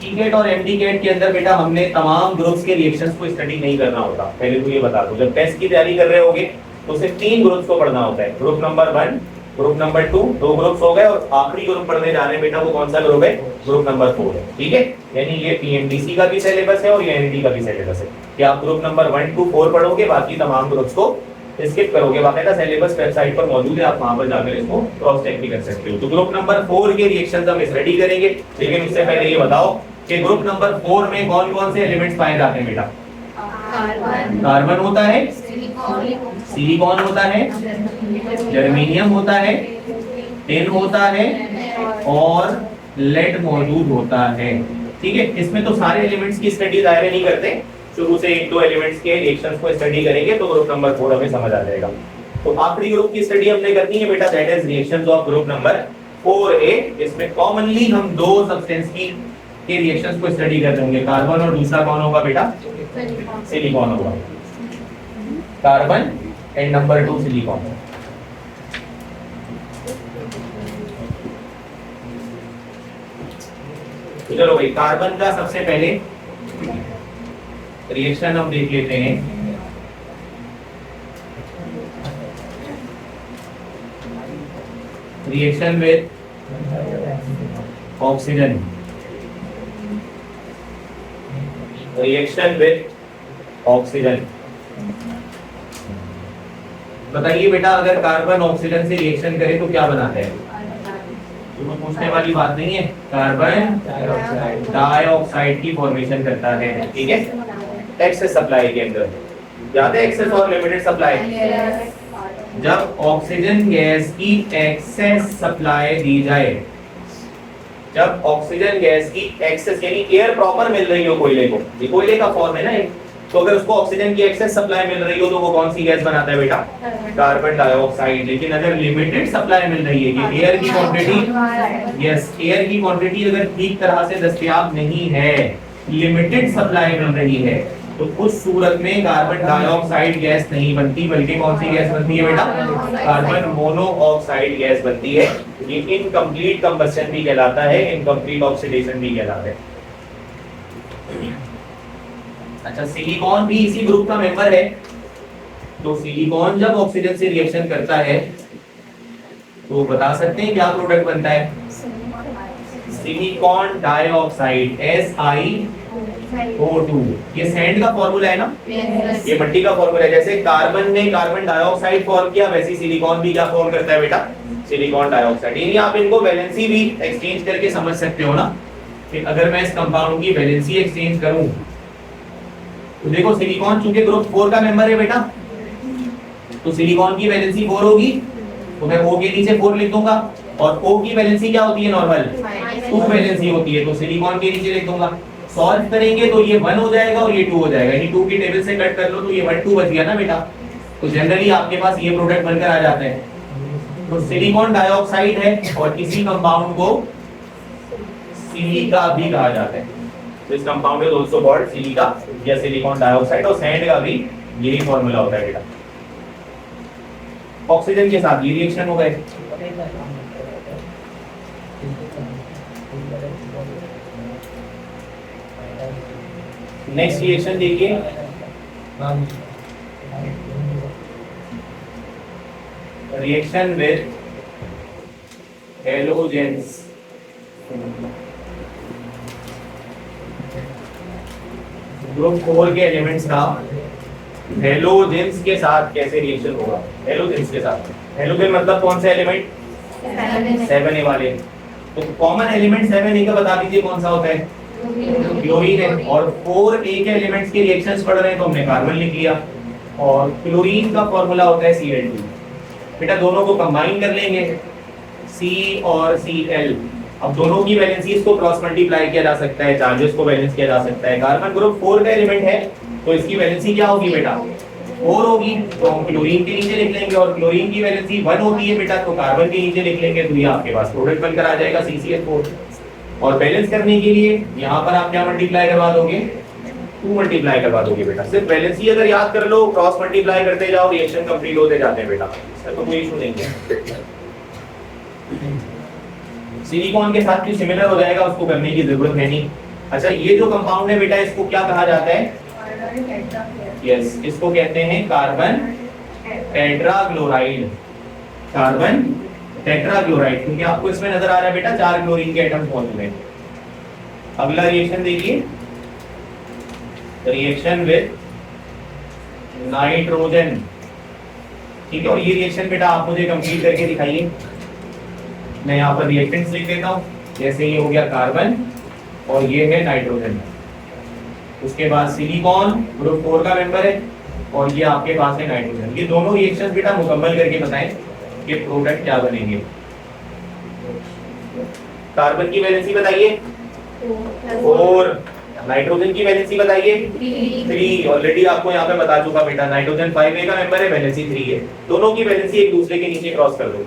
S1: कीकेट और एमडीकेट के अंदर बेटा हमने तमाम ग्रुप्स के रिएक्शंस को स्टडी नहीं करना होता, पहले तो ये बता दो। जब टेस्ट की तैयारी कर रहे होगे तो सिर्फ 3 ग्रुप्स को पढ़ना होता है, group number 1, group number 2, 2 groups हो गए, और आखिरी ग्रुप पढ़ने जा रहे हैं बेटा, वो कौन सा ग्रुप है? ग्रुप नंबर 4 है, ठीक है? यानी ये पीएमडीसी का भी सिलेबस है और ये एनडी का भी सिलेबस है कि आप ग्रुप नंबर 1 to 4 पढ़ोगे, बाकी तमाम ग्रुप्स को स्किप करोगे। बाकायदा सिलेबस वेबसाइट पर मौजूद है, आप वहां पर जाकर इसको क्रॉस चेक भी कर सकते हो। तो ग्रुप नंबर 4 के रिएक्शंस हम स्टडी करेंगे, लेकिन उससे पहले ये बताओ कि ग्रुप नंबर 4 में कौन कौन से एलिमेंट्स पाए जाते हैं बेटा? कार्बन होता है, सिलिकॉन होता है, जर्मेनियम होता है, टिन होता है और लेड मौजूद होता है, ठीक है? इसमें तो सारे एलिमेंट्स की स्टडी दायरे नहीं करते, शुरू से 1-2 एलिमेंट्स के रिएक्शंस को स्टडी करेंगे तो ग्रुप नंबर 4 हमें समझ आ जाएगा। तो आखिरी ग्रुप की स्टडी हमने करनी है बेटा, that is reactions of group number 4A। इसमें कॉमनली हम 2 सब्सटेंस की के रिएक्शंस को स्टडी कर रहे होंगे, कार्बन और दूसरा कौन होगा बेटा? सिलिकॉन होगा, कार्बन एंड नंबर 2 सिलिकॉन। चलो भाई, कार्बन का सबसे पहले रिएक्शन हम देख लेते हैं। Reaction with oxygen, reaction with oxygen. बताइए बेटा, अगर कार्बन ऑक्सीजन से रिएक्शन करे तो क्या बनाता है? तो पूछने वाली बात नहीं है, कार्बन डाइऑक्साइड की फॉर्मेशन करता है, ठीक है? एक्सेस सप्लाई के अंदर, याद है एक्सेस और लिमिटेड सप्लाई? जब ऑक्सीजन गैस की एक्सेस सप्लाई दी जाए, जब ऑक्सीजन गैस की एक्सेस यानी एयर प्रॉपर मिल रही हो कोयले को, ये कोयले का फॉर्म है ना, तो अगर उसको ऑक्सीजन की एक्सेस सप्लाई मिल रही हो तो वो कौन सी गैस बनाता है बेटा? Carbon dioxide. लेकिन अगर लिमिटेड सप्लाई मिल रही है कि एयर की क्वांटिटी, यस, एयर की क्वांटिटी अगर ठीक तरह से दस्तयाब नहीं है, लिमिटेड सप्लाई मिल रही है, तो उस सूरत में कार्बन डाइऑक्साइड गैस नहीं बनती, बल्कि कौन सी गैस बनती है बेटा? कार्बन मोनोऑक्साइड गैस बनती है। ये इनकम्प्लीट कंबशन भी कहलाता है, इनकम्प्लीट ऑक्सीडेशन भी कहलाता है। अच्छा, सिलिकॉन भी इसी ग्रुप का मेंबर है। तो सिलिकॉन जब ऑक्सीजन से रिएक्शन करता है तो बता सकते हैं क्या प्रोडक्ट बनता है? Silicon dioxide, SiO2। ये सैंड का फॉर्मूला है ना? ये मिट्टी का फॉर्मूला है। जैसे कार्बन ने कार्बन डाइऑक्साइड फॉर्म किया, वैसे सिलिकॉन भी क्या फॉर्म करता है बेटा? Silicon dioxide. यानी आप इनको वैलेंसी भी एक्सचेंज करके समझ सकते हो ना, कि अगर मैं इस कंपाउंड की वैलेंसी एक्सचेंज करूं तो देखो, सिलिकॉन चूंकि ग्रुप 4 का मेंबर है बेटा, तो सिलिकॉन की वैलेंसी 4 होगी, तो मैं O के नीचे 4 लिख दूंगा, और O की वैलेंसी क्या होती है नॉर्मल? 2 वैलेंसी होती है, तो सिलिकॉन के नीचे लिख दूंगा। सॉल्व करेंगे तो ये 1 हो जाएगा और ये 2 हो जाएगा, यानी 2 की टेबल से कट कर लो तो ये 1 2 बच गया ना बेटा। तो जनरली आपके पास ये प्रोडक्ट बनकर आ जाते हैं। तो सिलिकॉन डाइऑक्साइड है और इसी कंपाउंड को सिलिका भी कहा जाता है। तो इस compound is also called silica या सिलिकॉन डाइऑक्साइड, और सैंड का भी यही फॉर्मूला होता है बेटा। ऑक्सीजन के साथ ये रिएक्शन हो गए। नेक्स्ट रिएक्शन देखिए, रिएक्शन विद हेलोजेंस। ग्रुप 4 के एलिमेंट्स का हेलोजेंस के साथ कैसे रिएक्शन होगा? हेलोजेंस के साथ, हेलोजन मतलब कौन से एलिमेंट? 7A वाले। तो कॉमन एलिमेंट 7A का बता दीजिए कौन सा होता है? क्लोरीन है। और 4A के एलिमेंट्स के रिएक्शंस पढ़ रहे हैं तो हमने कार्बन लिख लिया, और क्लोरीन का फॉर्मूला होता है Cl2। बेटा दोनों को कंबाइन कर लेंगे, C और Cl। अब दोनों की वैलेंसीज को क्रॉस मल्टीप्लाई किया जा सकता है, चार्जेस को बैलेंस किया जा सकता है। कार्बन ग्रुप 4 का एलिमेंट है तो इसकी वैलेंसी क्या होगी बेटा? 4 होगी तो हम क्लोरीन के नीचे लिख लेंगे, और क्लोरीन की वैलेंसी 1 होती है बेटा, तो कार्बन के नीचे लिख लेंगे, तो ये आपके पास प्रोडक्ट बनकर आ जाएगा CCH4। और बैलेंस करने के लिए यहाँ पर आप क्या मल्टीप्लाई करवा दोगे, 2 मल्टीप्लाई करवा दोगे बेटा। सिर्फ बैलेंसी अगर याद कर लो, क्रॉस मल्टीप्लाई करते जाओ, रिएक्शन कंप्लीट होते जाते हैं बेटा, तो कोई इशू नहीं है। सिलिकॉन के साथ भी सिमिलर हो जाएगा, उसको करने की जरूरत है नहीं। अच्छा, ये जो कंपाउंड है बेटा, इसको क्या कहा जाता है? यस, इसको कहते हैं कार्बन टेट्राक्लोराइड। कार्बन टेट्राक्लोराइड, क्योंकि आपको इसमें नजर आ रहा है बेटा 4 क्लोरीन के एटम्स मौजूद हैं। अगला रिएक्शन देखिए, रिएक्शन विद नाइट्रोजन। ठीक है, और ये रिएक्शन बेटा आप मुझे कंप्लीट करके दिखाइए। मैं यहाँ पर रिएक्टेंट्स लिख देता हूँ, जैसे ये हो गया कार्बन और ये है नाइट्रोजन। उसके बाद सिलिकॉन ग्रुप 4 का मेंबर है, और ये आपके पास है नाइट्रोजन। ये दोनों रिएक्शंस बेटा मुकम्मल करके बताएं कि प्रोडक्ट क्या बनेंगे। कार्बन की वैलेंसी बताइए 4, नाइट्रोजन की वैलेंसी बताइए 3। ऑलरेडी आपको यहाँ पे बता चुका बेटा, नाइट्रोजन 5A का मेंबर है, वैलेंसी 3 है। दोनों की वैलेंसी एक दूसरे के नीचे क्रॉस कर दो,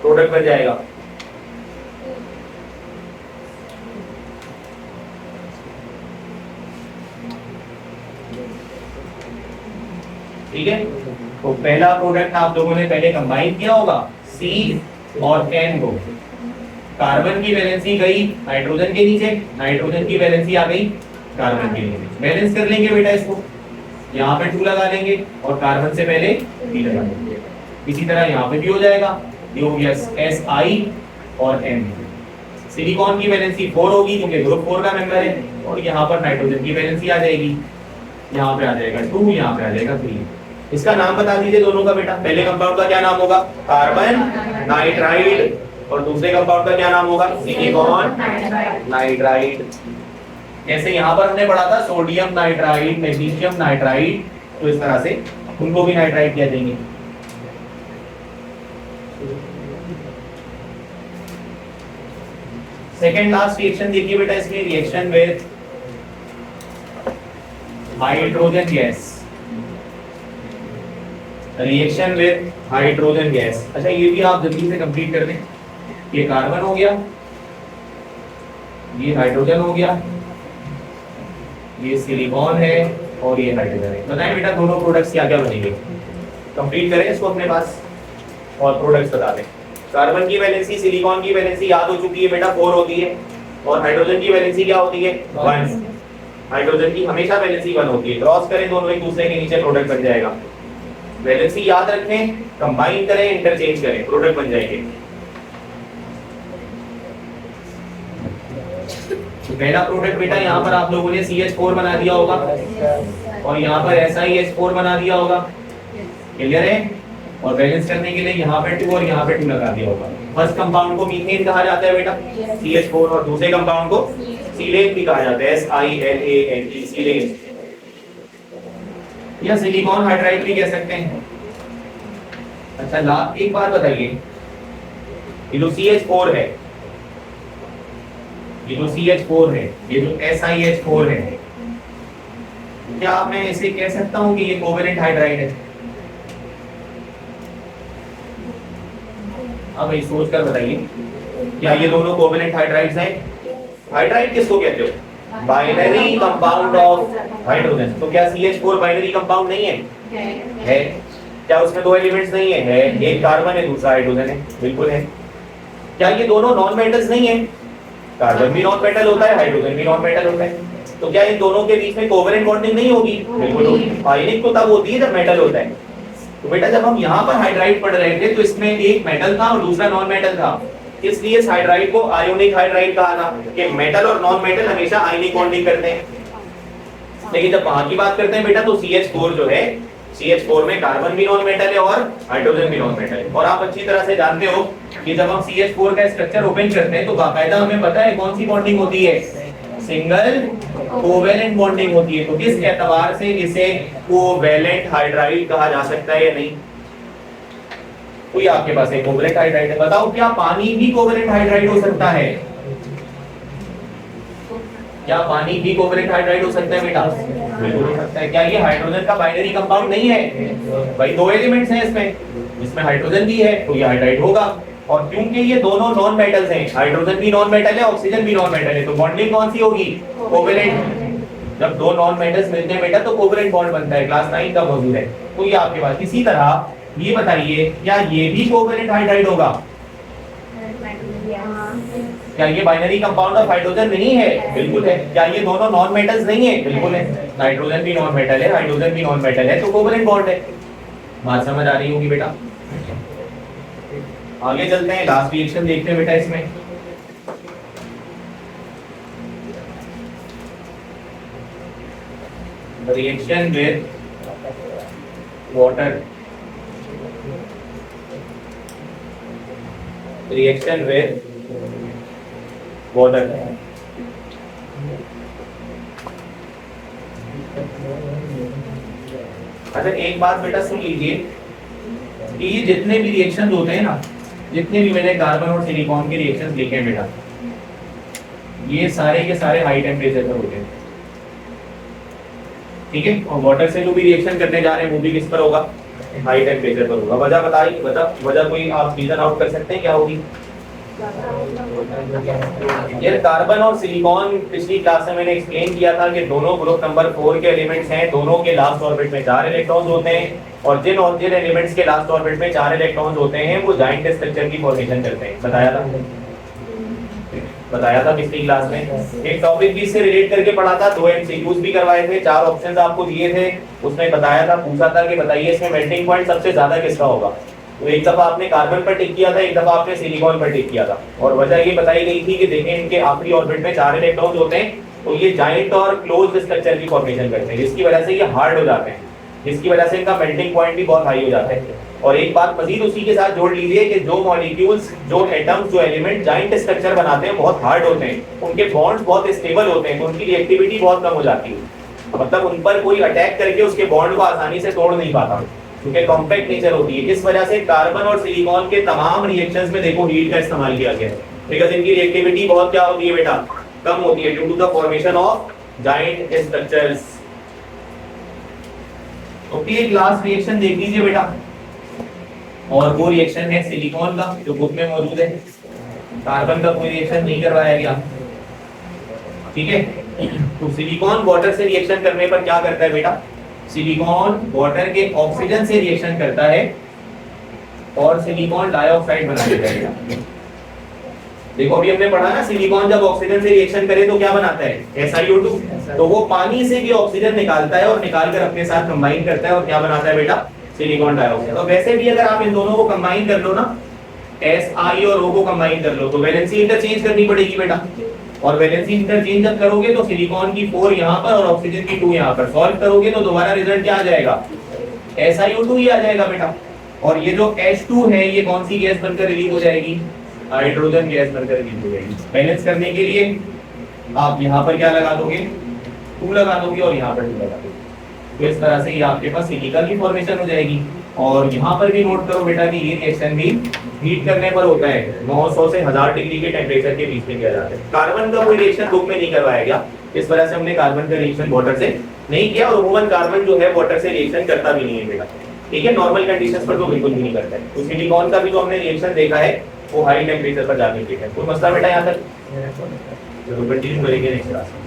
S1: प्रोडक्ट बन जाएगा। ठीक है, तो पहला प्रोडक्ट आप लोगों ने पहले कंबाइन किया होगा C और N को। कार्बन की वैलेंसी गई नाइट्रोजन के नीचे, नाइट्रोजन की वैलेंसी आ गई कार्बन के नीचे। बैलेंस कर लेंगे बेटा इसको, यहाँ पे 2 लगा देंगे और कार्बन से पहले 3 लगा देंगे। इसी तरह यहाँ पे भी हो जाएगा, ये हो गया Si और N। सिलिकॉन की वैलेंसी 4 होगी क्योंकि ग्रुप 4 का मेंबर है, और यहाँ पर नाइट्रोजन की वैलेंसी आ जाएगी, यहाँ पे आ जाएगा 2, यहाँ पे आ जाएगा 3। इसका नाम बता दीजिए दोनों का बेटा। पहले कंपाउंड का क्या नाम होगा? कार्बन नाइट्राइड, और दूसरे कंपाउंड का क्या नाम होगा? Silicon nitride. जैसे यहाँ पर हमने पढ़ा था सोडियम नाइट्राइड, मैग्नीशियम नाइट्राइड, तो इस तरह से उनको भी नाइट्राइड कह देंगे। सेकेंड लास्ट रिएक्शन देखिए बेटा, इसमें reaction with hydrogen gas. Reaction with hydrogen gas. अच्छा, ये भी आप जल्दी से कंप्लीट कर दें। ये कार्बन हो गया, ये हाइड्रोजन हो गया, ये सिलिकॉन है और ये हाइड्रोजन है। बताएं बेटा दोनों प्रोडक्ट्स क्या क्या बनेंगे, कंप्लीट करें इसको अपने पास और प्रोडक्ट्स बता दें। कार्बन की वैलेंसी, सिलिकॉन की वैलेंसी याद हो चुकी है बेटा, 4 होती है, और हाइड्रोजन की वैलेंसी क्या होती है? 1। हाइड्रोजन की हमेशा वैलेंसी 1 होती है। क्रॉस करें दोनों एक दूसरे के नीचे, प्रोडक्ट बन जाएगा। वैलेंसी याद रखें, कंबाइन करें, इंटरचेंज करें, प्रोडक्ट बन जाएंगे। तो पहला प्रोडक्ट बेटा यहाँ पर आप लोगों ने CH4 बना दिया होगा, और यहाँ पर SiH4 बना दिया होगा। क्लियर है? और बैलेंस करने के लिए यहाँ पे 2 और यहाँ पे 2 लगा दिया होगा। फर्स्ट कंपाउंड को मीथेन कहा जाता है बेटा, CH4, और दूसरे कंपाउंड को सीलेन भी कहा जाता है, SiLANE, सीलेन, या सिलिकॉन हाइड्राइड भी कह सकते हैं। अच्छा, एक बात बताइए, ये जो CH4 है, ये जो CH4 है, ये जो SiH4 है, क्या मैं इसे कह सकता हूँ कि ये कोवेलेंट हाइड्राइड है? अब ये सोच कर बताइए, क्या ये दोनों कोवेलेंट हाइड्राइड्स हैं? हाइड्राइड किसको कहते हो? Binary compound of hydrogen. तो क्या CH4 बाइनरी कंपाउंड नहीं है? है। क्या उसमें 2 एलिमेंट्स नहीं है? है। एक कार्बन है, दूसरा हाइड्रोजन है, बिल्कुल है। क्या ये दोनों नॉन मेटल्स नहीं है? कार्बन भी नॉन मेटल होता है, हाइड्रोजन भी नॉन मेटल होता है। तो क्या इन दोनों के बीच में कोवेलेंट बॉन्डिंग नहीं होगी? बिल्कुल होगी। आयनिक तो तब होती है जब मेटल होता है। तो बेटा जब हम यहाँ पर हाइड्राइड पढ़ रहे थे तो इसमें एक मेटल था और दूसरा नॉन मेटल था, इसलिए इस हाइड्राइड को आयोनिक हाइड्राइड कहा था कि मेटल और नॉन मेटल हमेशा आयनिक बॉन्डिंग करते हैं। लेकिन जब वहां की बात करते हैं बेटा, तो CH4 जो है, CH4 में कार्बन भी नॉन मेटल है और हाइड्रोजन भी नॉन मेटल है। और आप अच्छी तरह से जानते हो कि जब हम CH4 का स्ट्रक्चर ओपन करते हैं तो बाकायदा हमें पता है कौन सी बॉन्डिंग होती है? सिंगल कोवेलेंट बॉन्डिंग होती है। तो किस एतबार से इसे कोवेलेंट हाइड्राइड कहा जा सकता है या नहीं? कोई आपके पास एक कोवेलेंट हाइड्राइड है, बताओ क्या पानी भी कोवेलेंट हाइड्राइड हो सकता है? क्या पानी भी कोवैलेंट हाइड्राइड हो सकता है बेटा? बिल्कुल हो सकता है। क्या ये हाइड्रोजन का बाइनरी कंपाउंड नहीं है? भाई दो एलिमेंट्स हैं इसमें हाइड्रोजन भी है तो ये हाइड्राइड होगा। और क्योंकि ये दोनों नॉन मेटल्स हैं, हाइड्रोजन भी नॉन मेटल है, ऑक्सीजन भी नॉन मेटल है, तो बॉन्डिंग कौन सी होगी? कोवैलेंट। जब दो नॉन मेटल्स मिलते हैं बेटा तो कोवैलेंट बॉन्ड बनता है, क्लास 9 का मौजूद है। तो ये आपके पास इसी तरह ये बताइए क्या ये भी कोवैलेंट हाइड्राइड होगा? क्या ये बाइनरी कंपाउंड ऑफ हाइड्रोजन नहीं है? बिल्कुल है। क्या ये दोनों नॉन मेटल्स नहीं है? बिल्कुल है। नाइट्रोजन भी नॉन मेटल है, हाइड्रोजन भी नॉन मेटल है, तो कोवैलेंट बॉन्ड है। बात समझ आ रही होगी बेटा? आगे चलते हैं, लास्ट रिएक्शन देखते हैं बेटा इसमें। Reaction with water, reaction with water. अच्छा एक बात बेटा सुन लीजिए कि ये जितने भी रिएक्शंस होते हैं ना, जितने भी मैंने कार्बन और सिलिकॉन के रिएक्शंस लिखे हैं बेटा, ये सारे के सारे हाई टेम्परेचर पर होते हैं, ठीक है। और वाटर से जो भी रिएक्शन करने जा रहे हैं वो भी किस पर होगा? हाई टेम्परेचर पर होगा। वजह बताइए, वजह कोई आप रीजन आउट कर सकते हैं क्या होगी? ये कार्बन और सिलिकॉन पिछली क्लास में मैंने एक्सप्लेन किया था कि दोनों ग्रुप नंबर 4 के एलिमेंट्स हैं, दोनों के लास्ट ऑर्बिट में 4 इलेक्ट्रॉन्स होते हैं, और जिन एलिमेंट्स के लास्ट ऑर्बिट में 4 इलेक्ट्रॉन्स होते हैं वो जॉइंट स्ट्रक्चर की फॉर्मेशन करते हैं। बताया था पिछली क्लास में। एक टॉपिक भी इससे रिलेट करके पढ़ा था, 2 एमसीक्यूज भी करवाए थे, 4 ऑप्शंस आपको दिए थे, उसमें बताया था, पूछा था कि बताइए इसमें मेल्टिंग पॉइंट सबसे ज्यादा किसका होगा। तो एक दफा आपने कार्बन पर टिक किया था, एक दफा आपने सिलिकॉन पर टिक किया था, और वजह ये बताई गई थी कि देखें इनके आखिरी ऑर्बिट में 4 इलेक्ट्रॉन्स होते हैं, तो ये जॉइंट और क्लोज्ड स्ट्रक्चर की फॉर्मेशन करते हैं, जिसकी वजह से ये हार्ड हो जाते हैं, जिसकी वजह से इनका मेल्टिंग पॉइंट भी बहुत हाई हो जाता है। और एक बात मजीद उसी के साथ जोड़ लीजिए कि जो मॉलिक्यूल्स, जो एटम्स, जो एलिमेंट जॉइंट स्ट्रक्चर बनाते हैं बहुत हार्ड होते हैं, उनके बॉन्ड्स बहुत स्टेबल होते हैं, तो उनकी रिएक्टिविटी बहुत कम हो जाती है, मतलब उन पर कोई अटैक करके उसके बॉन्ड को आसानी से तोड़ नहीं पाता, क्योंकि कॉम्पैक्ट नेचर होती है। इस वजह से कार्बन और सिलिकॉन के तमाम रिएक्शंस में देखो हीट का इस्तेमाल किया गया है, बिकॉज़ इनकी रिएक्टिविटी बहुत क्या होती है बेटा? कम होती है, due to the formation of joint structures. Okay, एक लास्ट रिएक्शन देख लीजिए बेटा, और वो रिएक्शन है सिलिकॉन का, जो बुक में मौजूद है। कार्बन का कोई रिएक्शन नहीं करवाया गया, ठीक है। तो सिलिकॉन वाटर से रिएक्शन करने पर क्या करता है बेटा? सिलिकॉन वाटर के ऑक्सीजन से रिएक्शन करता है और सिलिकॉन डाइऑक्साइड बना देता है। देखो अभी हमने पढ़ा ना, सिलिकॉन जब ऑक्सीजन से रिएक्शन करे तो क्या बनाता है? SiO2। तो वो पानी से भी ऑक्सीजन निकालता है और निकाल कर अपने साथ कंबाइन करता है और क्या बनाता है बेटा? Silicon dioxide. तो वैसे भी अगर आप इन दोनों को कंबाइन कर लो ना, Si और O को कंबाइन कर लो, तो वैलेंसी इंटरचेंज करनी पड़ेगी बेटा, और वैलेंसी इंटरचेंज जब करोगे तो सिलिकॉन की 4 यहाँ पर और ऑक्सीजन की 2 यहाँ पर, सॉल्व करोगे तो दोबारा रिजल्ट क्या आ जाएगा? SiO2 ही आ जाएगा बेटा। और ये जो H2 है ये कौन सी गैस बनकर रिलीज हो जाएगी? हाइड्रोजन गैस बनकर रिलीज हो जाएगी। बैलेंस करने के लिए आप यहाँ पर क्या लगा दोगे? 2 लगा दोगे और यहाँ पर 2 लगा दोगे, तो इस तरह से ये आपके पास सिलिकॉन की फॉर्मेशन हो जाएगी। और यहाँ पर भी नोट करो बेटा कि ये रिएक्शन भी हीट करने पर होता है, 900 से 1000 डिग्री के टेम्परेचर के बीच में किया जाता है। कार्बन का कोई रिएक्शन बुक में नहीं करवाया गया, इस वजह से हमने कार्बन का रिएक्शन वाटर से नहीं किया, और अमूमन कार्बन जो है वाटर से रिएक्शन करता भी नहीं है बेटा, ठीक है। नॉर्मल कंडीशंस पर तो बिल्कुल भी नहीं करता है। तो सिलिकॉन का भी जो हमने रिएक्शन देखा है वो हाई टेम्परेचर पर जाके देखा है। कोई मसला बेटा यहाँ तक? कंटिन्यू करेंगे नेक्स्ट क्लास में।